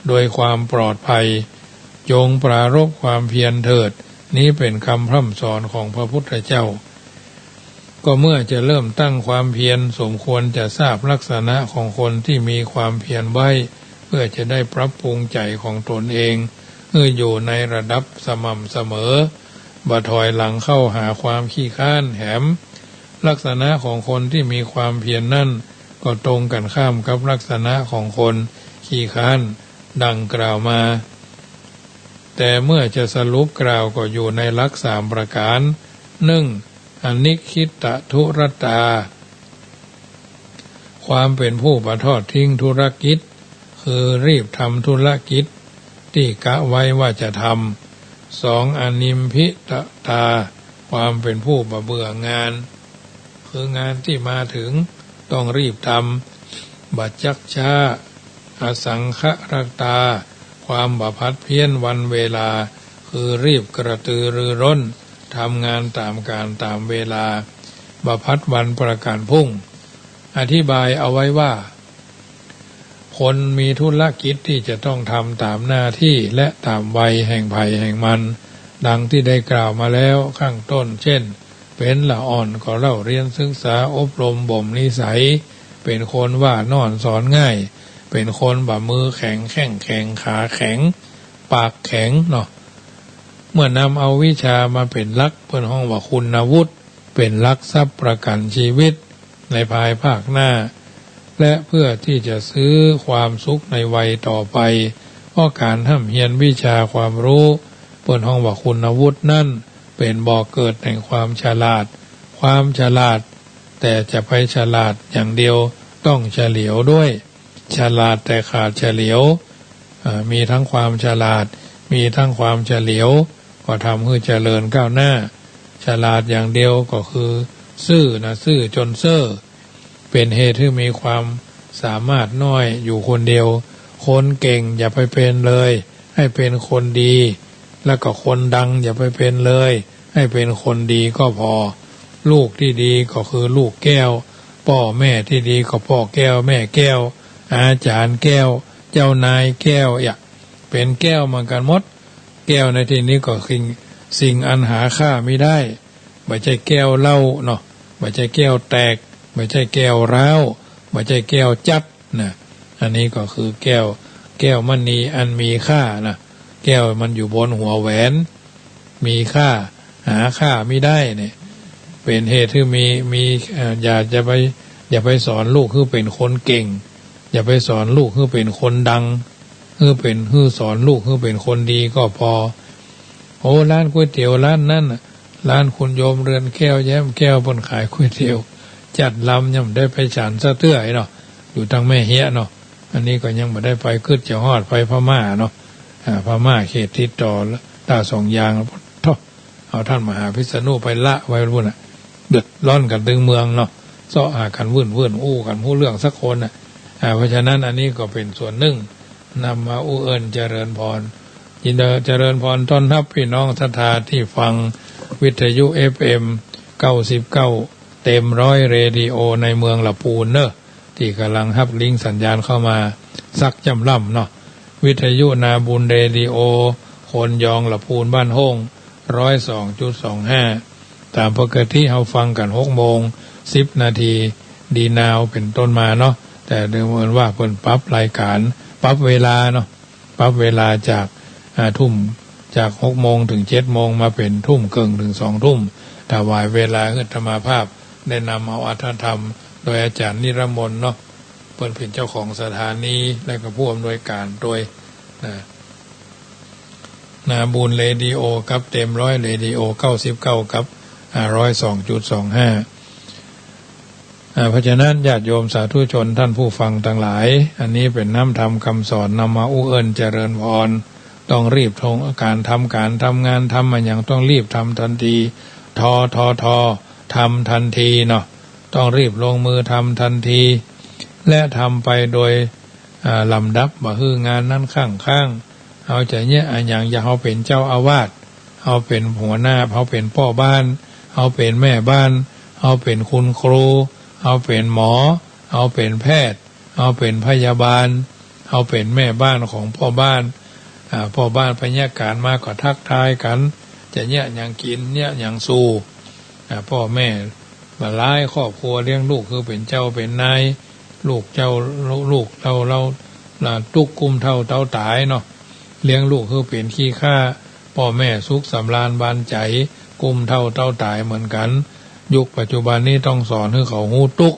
โดยความปลอดภัยจงปรารภความเพียรเถิดนี้เป็นคำพร่ำสอนของพระพุทธเจ้าก็เมื่อจะเริ่มตั้งความเพียรสมควรจะทราบลักษณะของคนที่มีความเพียรไว้เพื่อจะได้ปรับปรุงใจของตนเองอยู่ในระดับสม่ำเสมอบ่ถอยหลังเข้าหาความขี้ข้านแถมลักษณะของคนที่มีความเพียรนั่นก็ตรงกันข้ามกับลักษณะของคนขี้ข้านดังกล่าวมาแต่เมื่อจะสรุปกล่าวก็อยู่ในหลัก3ประการ1อนิคิตทุรตาความเป็นผู้ประทอดทิ้งธุรกิจคือรีบทำธุรกิจที่กะไว้ว่าจะทำ2อนิมพิตาความเป็นผู้เบื่องานคืองานที่มาถึงต้องรีบทำบัจจักชาอสังขรตาความบพัดเพี้ยนวันเวลาคือรีบกระตือรือร้นทำงานตามการตามเวลาบพัดวันประกันพรุ่งอธิบายเอาไว้ว่าคนมีธุรกิจที่จะต้องทำตามหน้าที่และตามวัยแห่งภัยแห่งมันดังที่ได้กล่าวมาแล้วข้างต้นเช่นเป็นละอ่อนก็เล่าเรียนศึกษาอบรมบ่มนิสัยเป็นคนว่านอนสอนง่ายเป็นคนบ่มือแข็งแข้งแข็งขาแข็งปากแข็งเนาะเมื่อนำเอาวิชามาเป็นหลักเพิ่นห้องว่าคุณวุฒิเป็นหลักทรัพย์ประกันชีวิตในภายภาคหน้าและเพื่อที่จะซื้อความสุขในวัยต่อไปเพราะการทำเรียนวิชาความรู้เพิ่นห้องว่าคุณวุฒินั่นเป็นบ่อเกิดแห่งความฉลาดความฉลาดแต่จะไปฉลาดอย่างเดียวต้องเฉลียวด้วยฉลาดแต่ขาดเฉลียวมีทั้งความฉลาดมีทั้งความเฉลียวก็ทำให้เจริญก้าวหน้าฉลาดอย่างเดียวก็คือซื่อจนเซ่อเป็นเหตุที่มีความสามารถน้อยอยู่คนเดียวคนเก่งอย่าไปเป็นเลยให้เป็นคนดีแล้วก็คนดังอย่าไปเป็นเลยให้เป็นคนดีก็พอลูกที่ดีก็คือลูกแก้วพ่อแม่ที่ดีก็พ่อแก้วแม่แก้วอาจารย์แก้วเจ้านายแก้วเป็นแก้วเหมือนกันหมดแก้วในที่นี้ก็คือ สิ่งอันหาค่าไม่ได้ไม่ใช่แก้วเหล้าเนาะไม่ใช่แก้วแตกไม่ใช่แก้วร้าวไม่ใช่แก้วจับนะอันนี้ก็คือแก้วมณีอันมีค่านะแก้วมันอยู่บนหัวแหวนมีค่าหาค่าไม่ได้เนี่ยเป็นเหตุที่มีอย่าไปสอนลูกคือเป็นคนเก่งอย่าไปสอนลูกคือเป็นคนดังคือสอนลูกคือเป็นคนดีก็พอโอ้ร้านก๋วยเตี๋ยวร้านนั้นร้านคุณโยมเรือนแก้วแย้มแก้วบนขายก๋วยเตี๋ยวจัดลำยังได้ไปฉันซะเตื้อยเนาะอยู่ทางแม่เฮียเนาะอันนี้ก็ยังไม่ได้ไปขึ้นจะฮอดไปพม่าเนาะพม่าเขตทิศต่อตาสองยางเอาท่านมหาพิษณุไปละไว้รุ่นเดือดร้อนกันตึงเมืองเนาะซ้อหากันวุ่นอู้กันผู้เรื่องสักคนเพราะฉะนั้นอันนี้ก็เป็นส่วนหนึ่งนำมาอู้เอิญเจริญพรยินดีเจริญพรต้อนรับพี่น้องศรัทธาที่ฟังวิทยุ FM 99เต็มร้อยเรดิโอในเมืองละปูนเนอะที่กำลังฮับลิงก์สัญญาณเข้ามาสักจำล่ำเนาะวิทยุนาบุญเรดิโอคนยองละปูนบ้านห้อง102.25ตามปกติเราฟังกัน6:10 นาทีดีนาวเป็นต้นมาเนาะแต่เดิมว่าเพิ่นปรับรายการปรับเวลาเนาะปรับเวลาจากทุ่มจาก6:00ถึง7:00มาเป็นทุ่มครึ่งถึง2 ทุ่มถวายเวลาให้ธรรมภาพได้นำเอาอรรถธรรมโดยอาจารย์นิรมนต์เนาะเพิ่นเป็นเจ้าของสถานีและก็ผู้อำนวยการโดยนาบุญเรดิโอกับเต็มร้อยเรดิโอ99กับ102.25เพราะฉะนั้นญาติโยมสาธุชนท่านผู้ฟังทั้งหลายอันนี้เป็นน้ำธรรมคำสอนนำมาอู้เอิญเจริญพรต้องรีบทำการทำงานทำมันอย่างต้องรีบทำทันทีทำทันทีเนาะต้องรีบลงมือทำทันทีและทำไปโดยลำดับบ่ฮืองานนั้นข้างเอาใจเนี่ยอย่างอย่าเอาเป็นเจ้าอาวาสเอาเป็นหัวหน้าเอาเป็นพ่อบ้านเอาเป็นแม่บ้านเอาเป็นคุณครูเอาเป็นหมอเอาเป็นแพทย์เอาเป็นพยาบาลเอาเป็นแม่บ้านของพ่อบ้านพ่อบ้านพยาการมาก็ทักทายกันจะเนี่ยอย่างกินเนี่ยอย่างสู้พ่อแม่มาไล่ครอบครัวเลี้ยงลูกคือเป็นเจ้าเป็นนายลูกเจ้าลูกเราตุกกุมเท่าเต้าตายเนาะเลี้ยงลูกคือเป็นขี้ข้าพ่อแม่สุขสำราญบานใจกุมเท่าเต้าตายเหมือนกันยุคปัจจุบันนี้ต้องสอนให้เขาหู้ตุก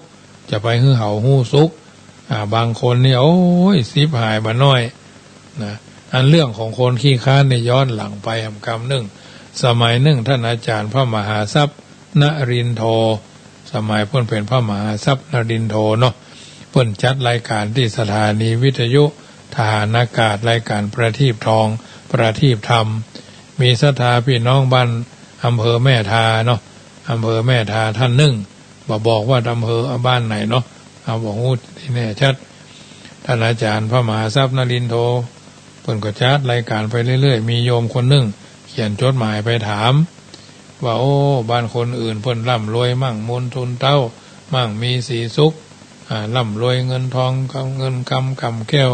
จะไปให้เขาหู้สุขบางคนนี่โอ้ยสิบหายบ่น้อยนะอันเรื่องของคนขี้ค้านในย้อนหลังไปคำหนึ่งสมัยหนึ่งท่านอาจารย์พระมหาทรัพย์นรินทร์โทสมัยเพิ่นเป็นพระมหาทรัพย์นรินทร์โทเนาะเพิ่นจัดรายการที่สถานีวิทยุทหารอากาศรายการประทีปทองประทีปธรรมมีศรัทธาพี่น้องบ้านอำเภอแม่ทาเนาะอำเภอแม่ทาท่านหนึ่งบอกว่าอำเภอบ้านไหนเนาะเอาบอกฮู้ที่แน่ชัดท่านอาจารย์พระมหาทรัพย์นรินทร์โทเพิ่นก็จัดรายการไปเรื่อยๆมีโยมคนหนึ่งเขียนจดหมายไปถามว่าโอ้บ้านคนอื่นเพิ่นร่ำรวยมั่งมนทุนเต้ามั่งมีสีสุขร่ำรวยเงินทองเงินกำแก้ว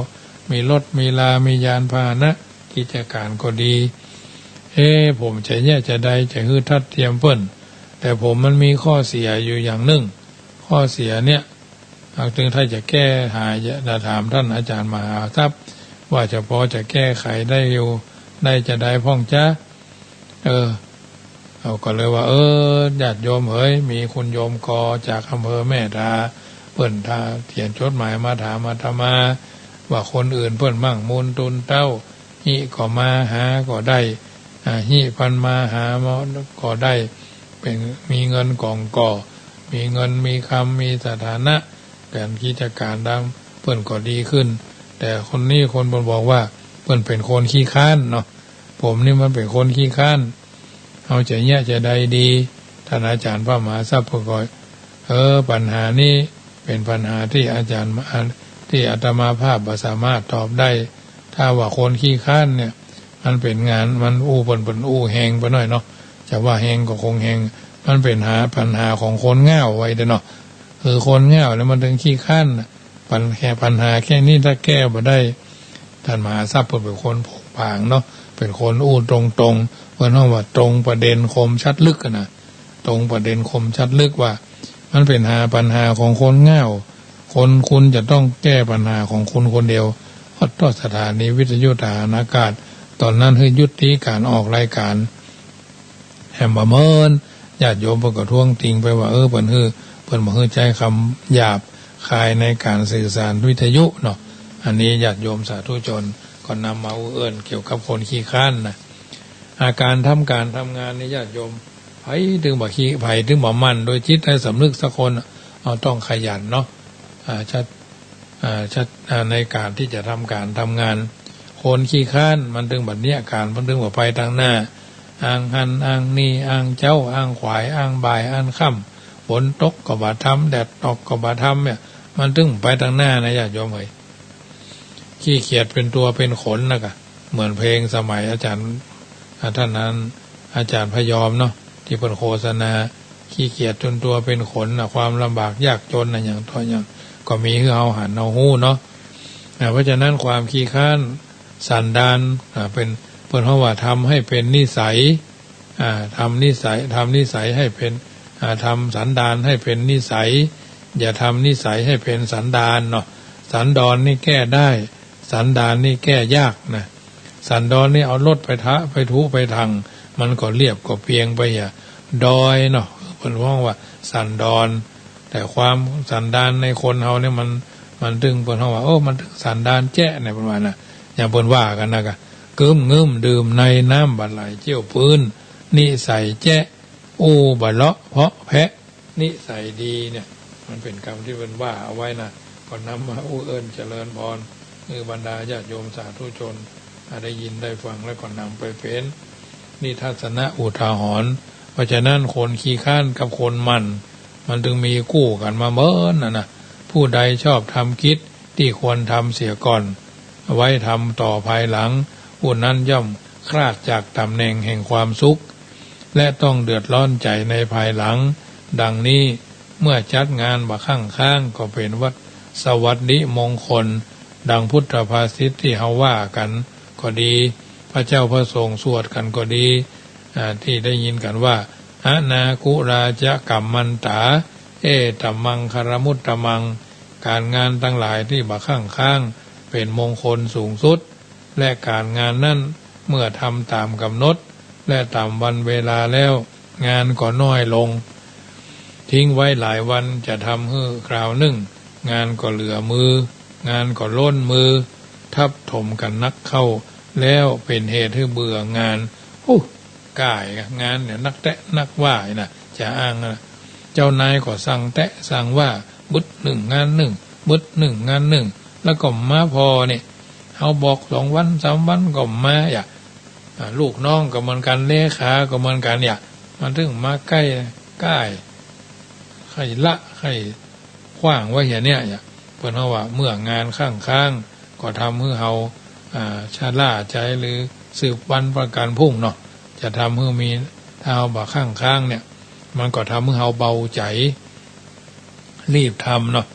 มีรถมีลามียานพาหนะกิจการก็ดีผมจะเนี่ยจะได้จะฮือทัดเทียมเพิ่นแต่ผมมันมีข้อเสียอยู่อย่างหนึ่งข้อเสียเนี่ยถึงถ้าจะแก้หายจะถามท่านอาจารย์มหาทรัพย์ว่าจะพอจะแก้ไขได้อยู่ได้จะได้พ่องจ้าเอาก็เลยว่าญาติโยมเฮ้ยมีคุณโยมกอจากอำเภอแม่ทาเพิ่นทาเขียนจดหมายมาถามอาตมาว่าคนอื่นเพิ่นมั่งมูลตุนเต้าหิก็มาหาก็ได้หิพันมาหามาก็ได้เป็นมีเงินกองก่อมีเงินมีคำมีสถานะการกิจการดังเพิ่นก็ดีขึ้นแต่คนนี้คนบอกว่าเพิ่นเป็นคนขี้ค้านเนาะผมนี่มันเป็นคนขี้ค้านเอาใจเนี่ยจะได้ดีท่านอาจารย์พระมหาทรัพย์ก็ปัญหานี้เป็นปัญหาที่อาจารย์ที่อาตมาภาพสามารถตอบได้ถ้าว่าคนขี้ค้านเนี่ยมันเป็นงานมันอู้เปิ้นอู้แหงไปหน่อยเนาะจะว่าแหงก็คงแหงมันเป็นปัญหาของคนง่าวไว้เด้อเนาะคือคนง่าวแล้วมันถึงขี้ค้านปัญหาแค่นี้ถ้าแก้บ่ได้ท่านมหาทรัพย์เป็นคนผงผางเนาะเป็นคนอู้ตรง เพราะว่าตรงประเด็นคมชัดลึกนะตรงประเด็นคมชัดลึกว่ามันเป็นปัญหาของคนง่าวคนคุณจะต้องแก้ปัญหาของคุณคนเดียวเพราะต่อสถานีวิทยุทหารอากาศตอนนั้นให้ยุติการออกรายการแหมบ่เมินญาติโยมเพิ่นก็ท้วงติงไปว่าเพิ่นบ่ฮือใจคำหยาบคายในการสื่อสารวิทยุเนาะอันนี้ญาติโยมสาธุชนก็นำมาเอื้อนเกี่ยวกับคนขี้ค้านนะอาการทำงานในญาติโยมไผถึงบ่ขี้ไผถึงบ่มั่นโดยจิตให้สำนึกสักคนต้องขยันเนาะชัดในการที่จะทำงานคนขี้ค้านมันถึงบัดเนี้ยการมันถึงบ่ไปทางหน้าอ้างหันอ้างนี่อ้างเจ้าอ้างขวายอ้างบ่ายอ้างค่ำฝนตกก็บ่ทำแดดออกก็บ่ทำเนี่ยมันถึงไปทางหน้านะญาติโยมเอ้ยขี้เกียจเป็นตัวเป็นขนนะกะเหมือนเพลงสมัยอาจารย์ท่านนั้นอาจารย์พยอมเนาะที่เพิ่นโฆษณาขี้เกียจจนตัวเป็นขนนะความลำบากยากจนนะอย่างตัวอย่างก็มีคือเอาหันเอาหู้เนาะเพราะฉะนั้นความขี้ค้านสันดานเป็นเพิ่นว่าทำให้เป็นนิสัยทำนิสัยให้เป็นทำสันดานให้เป็นนิสัยอย่าทำนิสัยให้เป็นสันดานเนาะสันดอนนี่แก้ได้สันดานนี่แก้ยากนะสันดอนนี่เอารถไปทุไปทางมันก็เรียบก็เพียงไปดอยเนาะเพิ่นว่าสันดอนแต่ความสันดานในคนเฮาเนี่ยมันถึงเพิ่นว่ามันถึงสันดานแจ้ในประมาณน่ะอย่างเพิ่นว่ากันนะกะกึ้มงึมดื่มในน้ำบัดไหลเจียวปืนนิสัยแจ้บะเลาะเพาะแพะนิสัยดีเนี่ยมันเป็นคำที่เพิ่นว่าเอาไว้นะก็นำมาเอิ้นเจริญพรคือบรรดาญาติโยมสาธุชนได้ยินได้ฟังแล้วก็นำไปเป็นนิทัศนะอุทาหรณ์เพราะฉะนั้นคนขี้ข้านกับคนมันถึงมีคู่กันมาเมินนะผู้ใดชอบทำกิจที่ควรทำเสียก่อนไว้ทำต่อภายหลังผู้นั้นย่อมคลาดจากตำแหน่งแห่งความสุขและต้องเดือดร้อนใจในภายหลังดังนี้เมื่อจัดงานบ่ข้างก็เป็นวัดสวัสดิมงคลดังพุทธภาษิตที่เฮาว่ากันก็ดีพระเจ้าพระสงฆ์สวดกันก็ดีที่ได้ยินกันว่าอานาคุราจะกัมมันตาตัมมังคารมุตตมังการงานทั้งหลายที่บ่ข้างเป็นมงคลสูงสุดและการงานนั้นเมื่อทำตามกำหนดและตามวันเวลาแล้วงานก็น้อยลงทิ้งไว้หลายวันจะทำให้คราวหนึ่งงานก็เหลือมืองานก็ล้นมือทับถมกันนักเข้าแล้วเป็นเหตุให้เบื่องานก่ายงานเนี่ยนักแตะนักว่านะจะอ้างนะเจ้านายก็สั่งแตะสั่งว่าบึดหนึ่งงานหนึ่งบึดหนึ่งงานหนึ่งแล้วก็มาพอเนี่ยเขาบอก2 วัน3 วันก็มาลูกน้องก็เหมือนกันเลขาก็เหมือนกันมันถึงมาใกล้ใครละใครขว้างไว้อย่างเนี้ยเพิ่นว่าเมื่องานข้างก็ทำให้เฮาชะล่าใจหรือสืบวันประกันพรุ่งเนาะจะทำให้มีถ้าเฮาบ่ข้างเนี่ยมันก็ทำให้เฮาเบาใจรีบทำเนาะ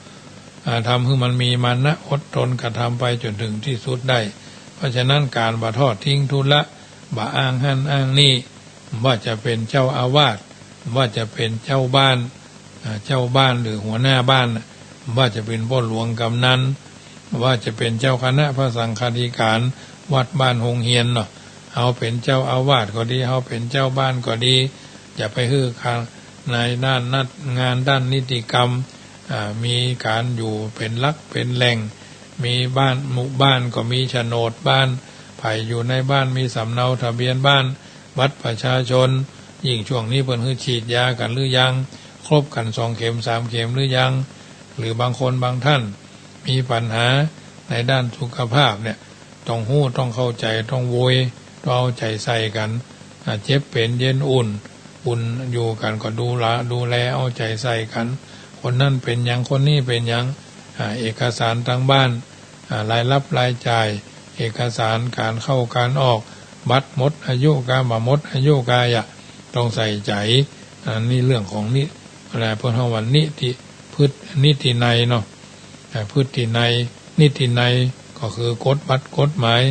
ทำให้มันมีมานะอดทนกระทำไปจนถึงที่สุดได้เพราะฉะนั้นการบ่ทอดทิ้งทุนละบ่อ้างหั่นอ้างนี่ว่าจะเป็นเจ้าอาวาสว่าจะเป็นเจ้าบ้านหรือหัวหน้าบ้านว่าจะเป็นพ่อหลวงกำนันว่าจะเป็นเจ้าคณะพระสังฆาธิการวัดบ้านหงเฮียนเนาะเอาเป็นเจ้าอาวาสก็ดีเอาเป็นเจ้าบ้านก็ดีอย่าไปฮื้อในด้านงานด้านนิติกรรมมีการอยู่เป็นหลักเป็นแหล่งมีบ้านหมู่บ้านก็มีโฉนดบ้านไผอยู่ในบ้านมีสำเนาทะเบียนบ้านบัตรประชาชนยิ่งช่วงนี้เพิ่นฮื้อฉีดยากันหรือยังครบกัน2 เข็ม3 เข็มหรือยังหรือบางคนบางท่านมีปัญหาในด้านสุขภาพเนี่ยต้องฮู้ต้องเข้าใจต้องโวยต้องเอาใจใส่กันเจ็บเป็นเย็นอุ่นอยู่กันก็ดูแลเอาใจใส่กันคนนั้นเป็นหยังคนนี้เป็นหยังเอกสารทางบ้านรายรับรายจ่ายเอกสารการเข้าการออกบัตรหมดอายุกาบ่หมดอายุกายต้องใส่ใจนี่เรื่องของนี่อะไรเพิ่นเฮาว่านิตินัยเนาะพฤตินัยนิตินัยก็คือกฎบัตรกฎหมาย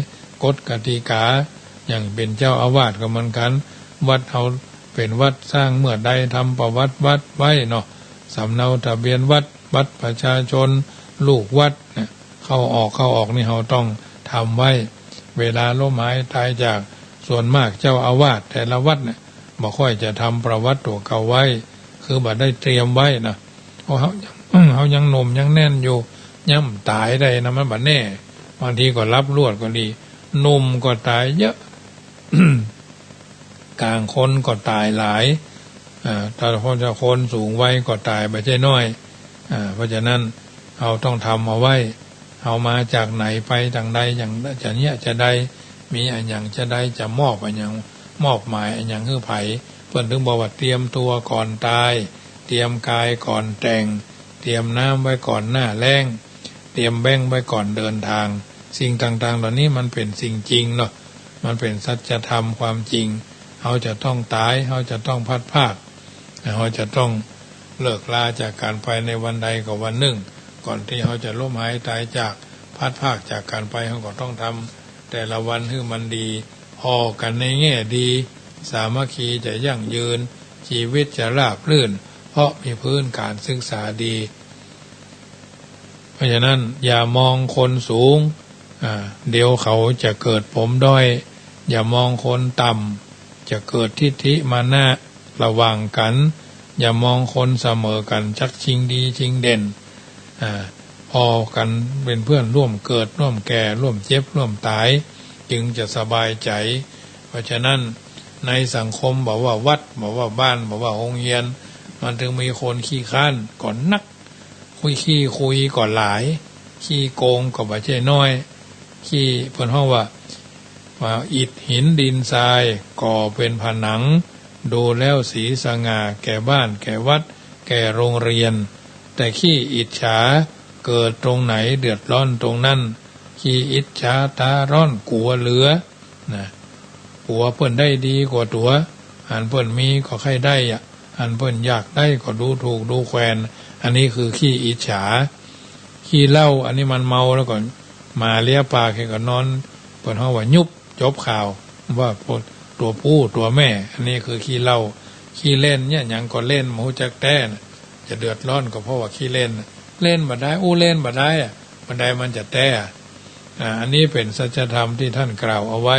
กฎกติกา อย่างเป็นเจ้าอาวาสก็เหมือนกันวัดเอาเป็นวัดสร้างเมื่อใดทำประวัติวัดไว้เนาะสำเนาทะเบียนวัดบัตรประชาชนลูกวัดเนี่ยเข้าออกนี่เราต้องทำไว้เวลาล้มหายตายจากส่วนมากเจ้าอาวาสแต่ละวัดเนี่ยบ่ค่อยจะทำประวัติตัวเก่าไว้คือบ่ได้เตรียมไว้นะเพราะเขายังหนุ่มยังแน่นอยู่ย่ำตายได้นะมันบ่แน่บางทีก็รับรวดก็ดีหนุ่มก็ตายเยอะ กลางคนก็ตายหลายถ้าคนสูงวัยก็ตายไม่ใช่น้อยเพราะฉะนั้นเราต้องทำเอาไว้เอามาจากไหนไปทางใดอย่างจะเนี้ยจะได้มีอันอย่างจะได้จะมอบอันอย่างมอบหมายอันอย่างคือไผเพิ่นถึงบอกว่าเตรียมตัวก่อนตายเตรียมกายก่อนแต่งเตรียมน้ำไว้ก่อนหน้าแล้งเตรียมแบ่งไว้ก่อนเดินทางสิ่งต่างๆเหล่านี้มันเป็นสิ่งจริงเนาะมันเป็นสัจธรรมความจริงเขาจะต้องตายเขาจะต้องพัดภาคเขาจะต้องเลิกลาจากการไปในวันใดก็วันหนึ่งก่อนที่เขาจะล้มหายตายจากพัดภาคจากการไปเขาก็ต้องทำแต่ละวันให้มันดีพอกันในแง่ดีสามัคคีจะยั่งยืนชีวิตจะราบรื่นเพราะมีพื้นการศึกษาดีเพราะฉะนั้นอย่ามองคนสูงเดี๋ยวเขาจะเกิดผมด้อยอย่ามองคนต่ำจะเกิดทิฐิมานะระหว่างกันอย่ามองคนเสมอกันชักชิงดีชิงเด่นพอกันเป็นเพื่อนร่วมเกิดร่วมแก่ร่วมเจ็บร่วมตายจึงจะสบายใจเพราะฉะนั้นในสังคมบอกว่าวัดบอกว่าบ้านบอกว่าโรงเรียนมันถึงมีคนขี้ข้านก่อนนักคุยก่อนหลายขี้โกงก็บ่ใช่น้อยขี้เพิ่นฮ้องว่าอิฐหินดินทรายก่อเป็นผนังดูแล้วสีสง่าแก่บ้านแก่วัดแก่โรงเรียนแต่ขี้อิจฉาเกิดตรงไหนเดือดร้อนตรงนั้นขี้อิจฉาตาร้อนกลัวเหลือนะกลัวเพิ่นได้ดีกว่าตัวอันเพิ่นมีก็ใครได้อันเพิ่นอยากได้ก็ดูถูกดูแคลนอันนี้คือขี้อิจฉาขี้เหล้าอันนี้มันเมาแล้วก่อนมาเลียปากให้ก็นอนเพิ่นเฮาว่ายุบจบข่าวว่าตัวผู้ตัวแม่อันนี้คือขี้เหล้าขี้เล่นเนี่ยหยังก็เล่นบ่ฮู้จักแต้จะเดือดร้อนก็เพราะว่าขี้เล่นบ่ได้เล่นบ่ได้บ่ได้มันจะแต้อันนี้เป็นสัจธรรมที่ท่านกล่าวเอาไว้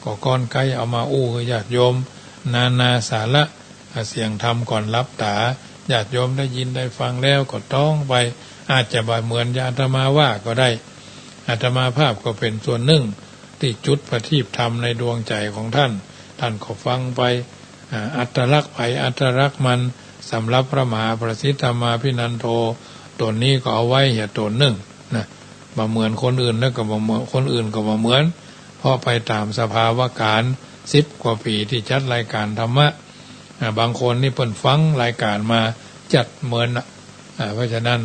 ก็ก้อนไกลเอามาคือญาติโยมนาสาระเสียงธรรมก่อนรับตาญาติโยมได้ยินได้ฟังแล้วก็ต้องไปอาจจะบ่เหมือนอาตมาว่าก็ได้อาตมาภาพก็เป็นส่วนหนึ่งที่จุดประทีปธรรมในดวงใจของท่านก็ฟังไปอัตลักษณ์ไผอัตลักษณ์มันสำหรับพระมหาประสิทธมาภินันโทตนนี้ก็เอาไว้อย่าตนหนึ่งนะบ่เหมือนคนอื่นแล้วก็บ่เหมือนคนอื่นก็บ่เหมือนเพราะไปตามสภาวะการ10 กว่าปีที่จัดรายการธรรมะบางคนนี่เพิ่นฟังรายการมาจัดเหมือนเพราะฉะนั้น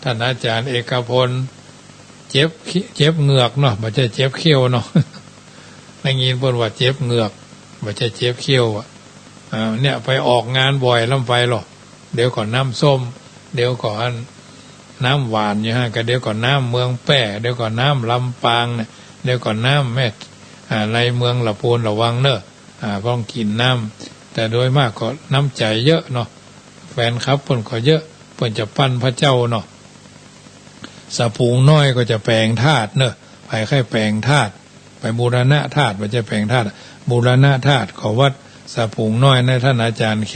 ท่านอาจารย์เอกพลเจ็บเหงือกเนาะบ่ใช่เจ็บเขี้ยวเนาะได้ยินเพิ่นว่าเจ็บเหงือกบ่ใช่เจ็บเขี้ยวเนี่ยไปออกงานบ่อยลำไปหรอกเดี๋ยวก่อนน้ำส้มเดี๋ยวก่อนน้ำหวานอยู่ฮะก็เดี๋ยวก่อนน้ำเมืองแป้เดี๋ยวก่อนน้ำลำปางเนี่ยเดี๋ยวก่อนน้ำแม่ในเมืองละพูนระวังเนอะต้องกินน้ำแต่โดยมากก็น้ำใจเยอะเนาะแฟนครับเพิ่นก็เยอะเพิ่นจะปั้นพระเจ้าเนาะสะพุงน้อยก็จะแปลงธาตุเนอะไปแค่แปลงธาตุไปบูรณะธาตุมันจะแปลงธาตุบูรณะธาตุของวัดสะพุงน้อยในท่านอาจารย์เค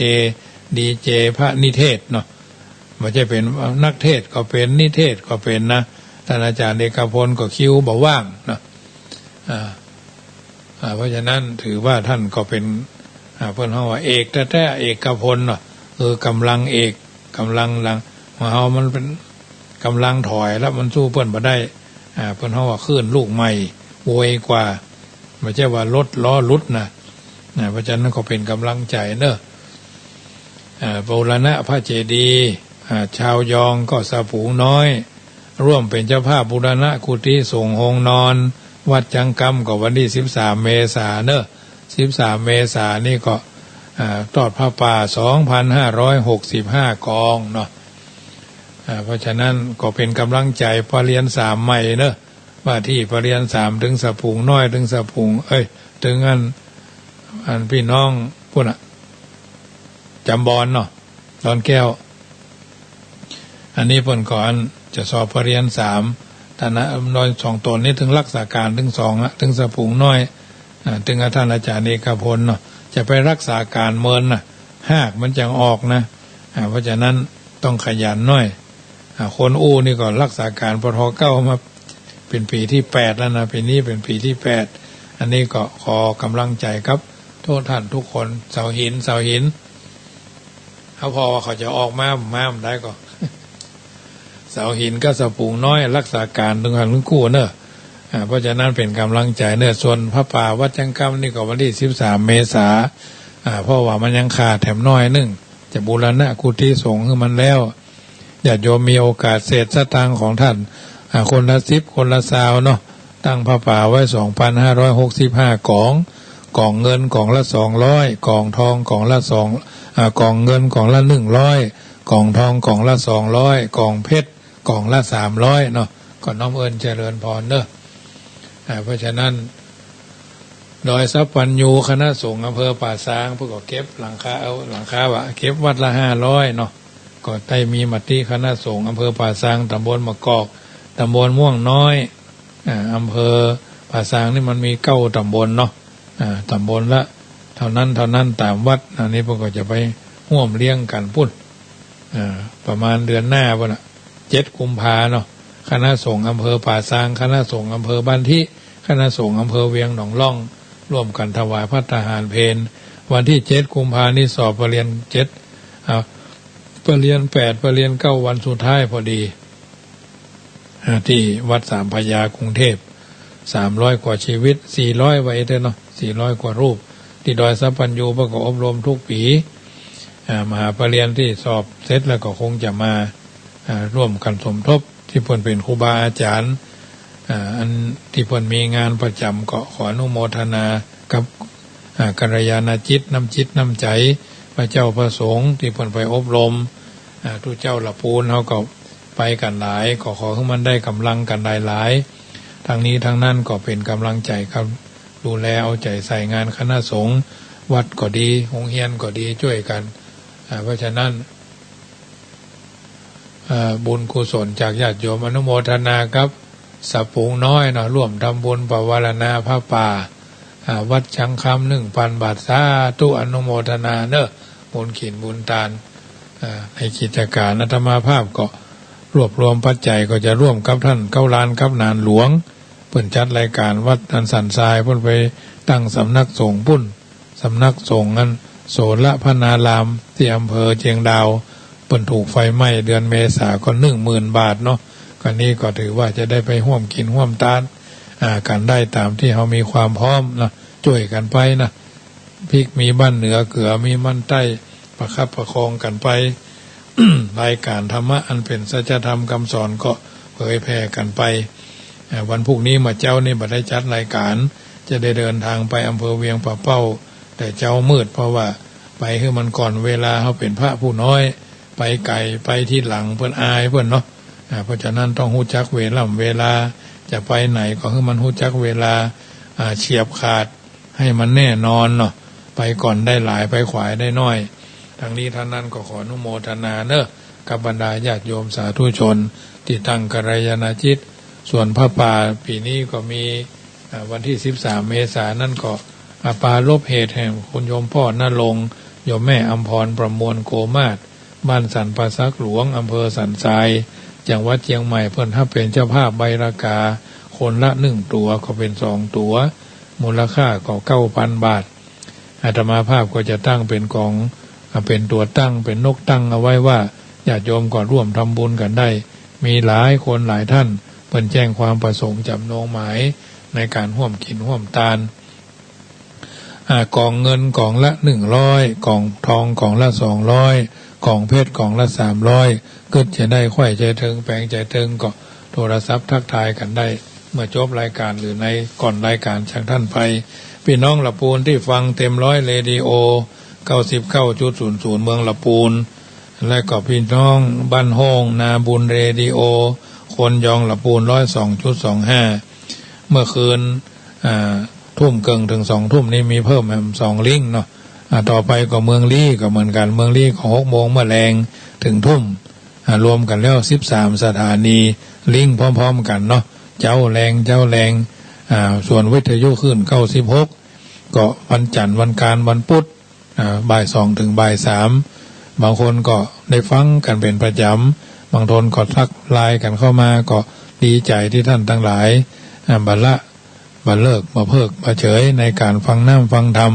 ดีเจพระนิเทศเนาะมันจะเป็นนักเทศก็เป็นนิเทศก็เป็นนะท่านอาจารย์เอกพลก็คิวบ่ว่างเนาะเพราะฉะนั้นถือว่าท่านก็เป็นเพิ่นเฮาว่าเอกแท้ๆเอกพลเนาะกำลังเอกกำลังหลังเฮามันเป็นกำลังถอยแล้วมันสู้เพิ่นบ่ได้เพิ่นเฮาว่าคลื่นลูกใหม่โวยกว่าไม่ใช่ว่ารถล้อลุดนะเพราะฉะนั้นก็เป็นกำลังใจเนอะบูรณะพระเจดีย์ชาวยองก็สะพุงน้อยร่วมเป็นเจ้าภาพบูรณะกุฏิสงฆ์โฮงนอนวัดจังกำก็วันที่13 เมษายนเนอะ13 เมษายนนี่ก็ทอดผ้าป่า 2,565 กองเนาะเพราะฉะนั้นก็เป็นกำลังใจปรริญญา3ใหม่เนอะว่าที่ปรริญญา3ถึงสะพุงน้อยถึงสะพุง ถึงอันพี่น้องพุ่นจำบอนเนาะดอนแก้วอันนี้เพิ่นก่อนจะสอบปรริญญา3ท่านน้อย2ตนนี้ถึงรักษาการถึง2ถึงสะพุงน้อยถึงท่านอาจารย์เอกพลเนาะจะไปรักษาการเมินหากมันจังออกนะเพราะฉะนั้นต้องขยันหน่อยคนอู้นี่ก็รักษาการปท9มาเป็นปีที่8แล้วนะปีนี้เป็นปีที่8อันนี้ก็ขอกำลังใจครับโทษท่านทุกคนเสาหินเขาพอว่าเขาจะออกมาได้ก็ เสาหินก็สะพุงน้อยรักษาการถึงหันกู้เนอะเพราะฉะนั้นเป็นกำลังใจเนอะส่วนพระป่าวัดจังกำนี่ก็วันที่13 เมษาเพราะว่ามันยังขาดแถมน้อยนึงจะบูรณะกุฏิสงฆ์ให้มันแล้วญาติโยมมีโอกาสเศษสตางค์ของท่านคนละ10คนละ20เนาะตั้งพระป่าไว้ 2,565 กองเงินกองละ200กองทองกองละ2กองเงินกองละ100กองทองกองละ200กองเพชรกองละ300เนาะก็น้อมเอิญเจริญพรเนอะเพราะฉะนั้นโดยทรัพย์ปัญญูคณะสงฆ์อำเภอป่าซางพวกก็เก็บหลังคาว่าเก็บวัดละ500เนาะก็ได้มีมติคณะสงฆ์อำเภอป่าซางตำบลมะกอกตำบลม่วงน้อยอำเภอป่าซางนี่มันมี9ตำบลเนาะตำบลละเท่านั้นตามวัดอันนี้พวกก็จะไปร่วมเลี้ยงกันพุ่นประมาณเดือนหน้าพุ่น7 กุมภาเนาะคณะสงฆ์อำเภอป่าซางคณะสงฆ์อำเภอบ้านที่คณะสงฆ์อำเภอเวียงหนองล่องร่วมกันถวายพระทหารเพลวันที่7 กุมภานี่สอบปรริญญา7ปรริญญา8ปรริญญา9วันสุดท้ายพอดีที่วัดสามพระยากรุงเทพ300 กว่าชีวิต400ไว้เด้อเนาะ400 กว่ารูปที่ดอยสัพพัญญูประกอบอบรมทุกปีมหาปรริญญาที่สอบเสร็จแล้วก็คงจะมาร่วมกันสมทบที่เพิ่นเป็นครูบาอาจารย์อันที่เพิ่นมีงานประจำก็ขออนุโมทนากับกัลยาณจิตน้ำใจพระเจ้าประสงค์ที่เพิ่นไปอบรมทุกเจ้าละปูนเขาก็ไปกันหลายขอให้มันได้กำลังกันหลายทางนี้ทางนั้นก็เป็นกำลังใจครับดูแลเอาใจใส่งานคณะสงฆ์วัดก็ดีโรงเรียนก็ดีช่วยกันเพราะฉะนั้นบุญกุศลจากญาติโยมอนุโมทนาครับสะพุงน้อยเนาะร่วมทำบุญปวารณาพระป่าวัดชังคำ 1,000 บาทสาธุอนุโมทนาเนอะบุญขินบุญทานในกิจการอาตมาภาพก็รวบรวมปัจจัยก็จะร่วมกับท่านเก้าล้านกับนานหลวงเพิ่นจัดรายการวัดอันสันทรายเพิ่นไปตั้งสำนักสงฆ์พุ่นสำนักสงฆ์อันโสระพนารามที่อำเภอเชียงดาวเพิ่นถูกไฟไหม้เดือนเมษาก็ 10,000 บาทเนาะก็นี้ก็ถือว่าจะได้ไปร่วมกินร่วมทานกันได้ตามที่เขามีความพร้อมนะช่วยกันไปนะพริกมีบ้านเหนือเกลือมีบ้านใต้ประคับประคองกันไป รายการธรรมะอันเป็นสัจธรรมคำสอนก็เผยแผ่กันไปวันพรุ่งนี้มาเจ้านี่บัดได้จัดรายการจะได้เดินทางไปอำเภอเวียงป่าเป้าแต่เจ้ามืดเพราะว่าไปคือมันก่อนเวลาเขาเป็นพระผู้น้อยไปไกลไปที่หลังเพิ่นอายเพิ่นเนาะเพราะฉะนั้นต้องฮู้จักเวลาจะไปไหนก็คือมันฮู้จักเวลาเฉียบขาดให้มันแน่นอนเนาะไปก่อนได้หลายไปขวายได้น้อยทางนี้ท่านนั้นก็ขออนุโมทนาเนอะกับบรรดาญาติโยมสาธุชนที่ตั้งกัลยาณจิตส่วนพระป่าปีนี้ก็มีวันที่13 เมษายนนั่นก็ปาลบเหตุแห่งคุณโยมพ่อณรงค์โยมแม่อำพรประมวลโกมาศบ้านสันป่าซักหลวงอำเภอสันทรายจังหวัดเชียงใหม่เพิ่นถ้าเป็นเจ้าภาพใบรากาคนละ1 ตัวก็เป็น2 ตัวมูลค่าก็ 9,000 บาทอาตมาภาพก็จะตั้งเป็นกองเป็นตัวตั้งเป็นนกตั้งเอาไว้ว่าญาติโยมก็ร่วมทำบุญกันได้มีหลายคนหลายท่านเพิ่นแจ้งความประสงค์จำนงหมายในการร่วมกินร่วมทานกองเงินกองละ100กองทองกองละ200กองเพชรกองละ300ก็จะได้ค่อยใจถึงแปลงใจถึงก็โทรศัพท์ทักทายกันได้เมื่อจบรายการหรือในก่อนรายการจากท่านไปพี่น้องละปูนที่ฟังเต็มร้อยเรดิโอ99.00เมืองละปูนและก็พี่น้องบ้านห้องนาบุญเรดิโอคนยองละปูน102.25เมื่อคืน ทุ่มเกิงถึง2 ทุ่มนี่มีเพิ่ม2 ลิงเนาะต่อไปก็เมืองลี่ก็เหมือนกันเมืองลี่ก็6 โมงเมื่อแรงถึงทุ่มรวมกันแล้ว13 สถานีลิงพร้อมๆกันเนาะเจ้าแรงส่วนวิทยุขึ้น96ก็วันจันทร์วันการวันพุธบ่าย 2 ถึงบ่าย 3บางคนก็ได้ฟังกันเป็นประจำบางทนก็ทักไลน์กันเข้ามาก็ดีใจที่ท่านทั้งหลายบัดเลิกมาเพิกมาเฉยในการฟังน้ำฟังธรรม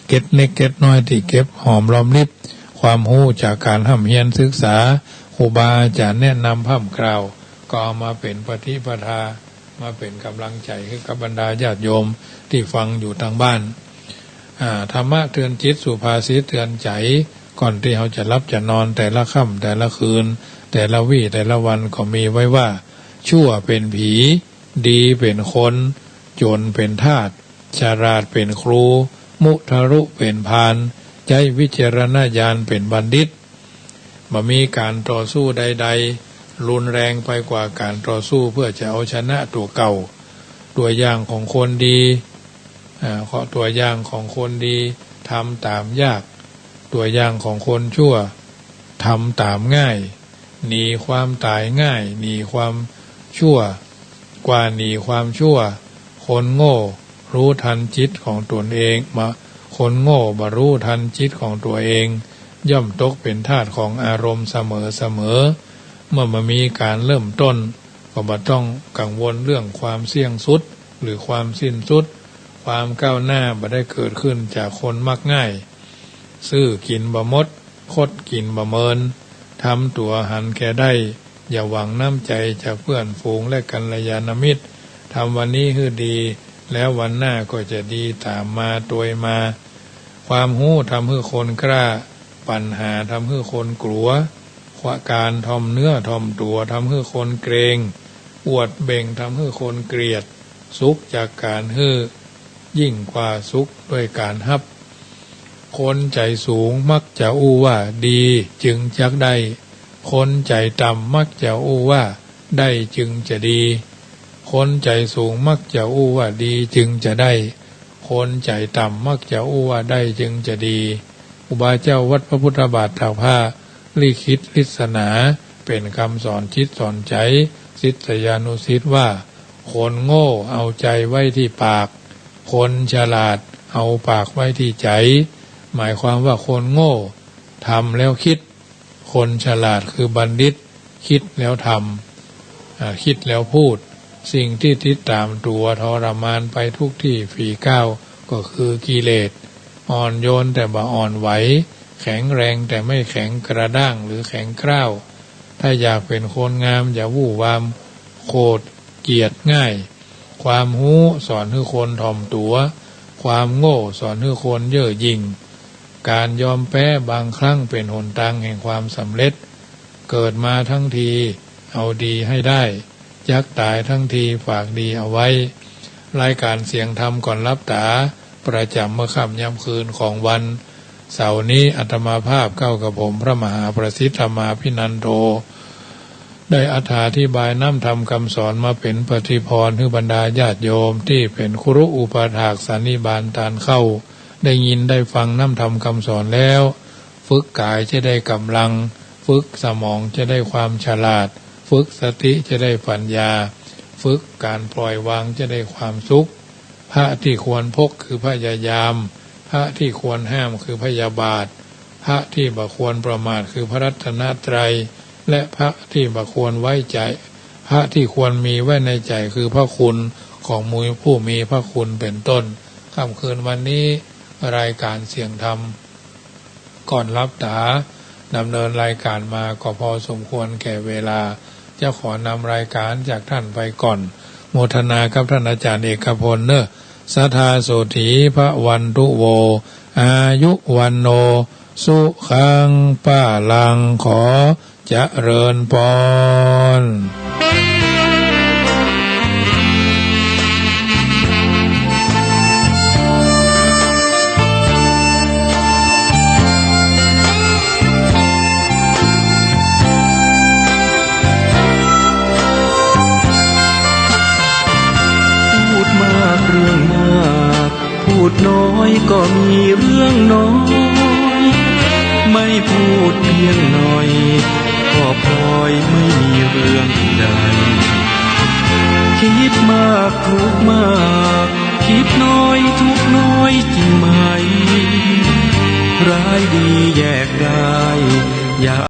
เก็ดเล็กเก็ดน้อยที่เก็บหอมรอมริบความรู้จากการห้ำเฮียนศึกษาครูบาอาจารย์แนะนำพร่ำกล่าวก็เอามาเป็นปฏิปทามาเป็นกำลังใจให้กับบรรดาญาติโยมที่ฟังอยู่ทางบ้านธรรมะเตือนจิตสุภาษิตเตือนใจก่อนที่เขาจะรับจะนอนแต่ละค่ำแต่ละคืนแต่ละวี่แต่ละวันก็มีไว้ว่าชั่วเป็นผีดีเป็นคนจนเป็นทาสฉลาดเป็นครูมุทะรุเป็นพานใจวิจารณญาณเป็นบัณฑิตบ่มีการต่อสู้ใดๆรุนแรงไปกว่าการต่อสู้เพื่อจะเอาชนะตัวเก่าตัวอย่างของคนดีตัวอย่างของคนดีทำตามยากตัวอย่างของคนชั่วทำตามง่ายหนีความตายง่ายหนีความชั่วกว่าหนีความชั่วคนโง่รู้ทันจิตของตนเองคนโง่บ่รู้ทันจิตของตัวเองย่อมตกเป็นทาสของอารมณ์เสมอเมื่อมีการเริ่มต้นก็บ่ต้องกังวลเรื่องความเสี่ยงสุดหรือความสิ้นสุดความก้าวหน้าบ่ได้เกิดขึ้นจากคนมักง่ายซื้อกินบ่หมดคดกินบ่เมินทำตัวหันแก่ได้อย่าหวังน้ำใจจากเพื่อนฝูงและกัลยาณมิตรทำวันนี้คือดีแล้ววันหน้าก็จะดีตามมาตัวมาความหู้ทำให้คนกล้าปัญหาทำให้คนกลัวการทอมเนื้อทอมตัวทำให้คนเกรงอวดเบ่งทำให้คนเกลียดสุขจากการฮื้อยิ่งกว่าสุขด้วยการฮับคนใจสูงมักจะอู้ว่าดีจึงจักได้คนใจต่ำมักจะอู้ว่าได้จึงจะดีคนใจสูงมักจะอู้ว่าดีจึงจะได้คนใจต่ำมักจะอู้ว่าได้จึงจะดีครูบาเจ้าวัดพระพุทธบาทถากผ้าลิขิตลิศนาเป็นคำสอนจิตสอนใจศิษยานุศิษย์ว่าคนโง่เอาใจไว้ที่ปากคนฉลาดเอาปากไว้ที่ใจหมายความว่าคนโง่ทำแล้วคิดคนฉลาดคือบัณฑิตคิดแล้วทำคิดแล้วพูดสิ่งที่ติดตามตัวทรมานไปทุกที่ฝีก้าวก็คือกิเลสอ่อนโยนแต่บ่อ่อนไหวแข็งแรงแต่ไม่แข็งกระด้างหรือแข็งกร้าวถ้าอยากเป็นคนงามอย่าวู่วามโกรธเกลียดง่ายความหู้สอนให้คนถ่อมตัวความโง่สอนให้คนเย่อหยิ่งการยอมแพ้บางครั้งเป็นหนทางแห่งความสำเร็จเกิดมาทั้งทีเอาดีให้ได้ยักตายทั้งทีฝากดีเอาไว้รายการเสียงธรรมก่อนรับตาประจำเมื่อค่ำยามคืนของวันเสาร์นี้อาตมาภาพเข้ากับผมพระมหาประสิทธธรรมาภินันโทได้อธิบายน้ำธรรมคำสอนมาเป็นปฏิพรให้บรรดาญาติโยมที่เป็นครุอุปถากสันนิบาตตานเข้าได้ยินได้ฟังน้ำธรรมคำสอนแล้วฝึกกายจะได้กำลังฝึกสมองจะได้ความฉลาดฝึกสติจะได้ปัญญาฝึกการปล่อยวางจะได้ความสุขพระที่ควรพกคือพยายามพระที่ควรห้ามคือพยาบาทพระที่บ่ควรประมาทคือพระรัตนตรัยและพระที่บ่ควรไว้ใจพระที่ควรมีไว้ในใจคือพระคุณของมูลผู้มีพระคุณเป็นต้นค่ำคืนวันนี้รายการเสียงธรรมก่อนรับตาดำเนินรายการมาก็พอสมควรแก่เวลาจะขอนำรายการจากท่านไปก่อนโมทนากับท่านอาจารย์เอกพลสัทธาโสถีพระวันตุโวอายุวันโนสุขังปะลังขอเจริญพร เรื่องมาก ดน้อยก็มีเรื่องน้อย ไม่พูดเพียงหน่อยก็พลอยไม่มีเรื่องใดคิดมากทุกข์มากคิดน้อยทุกข์น้อยจริงไหมร้ายดีแยกได้อย่า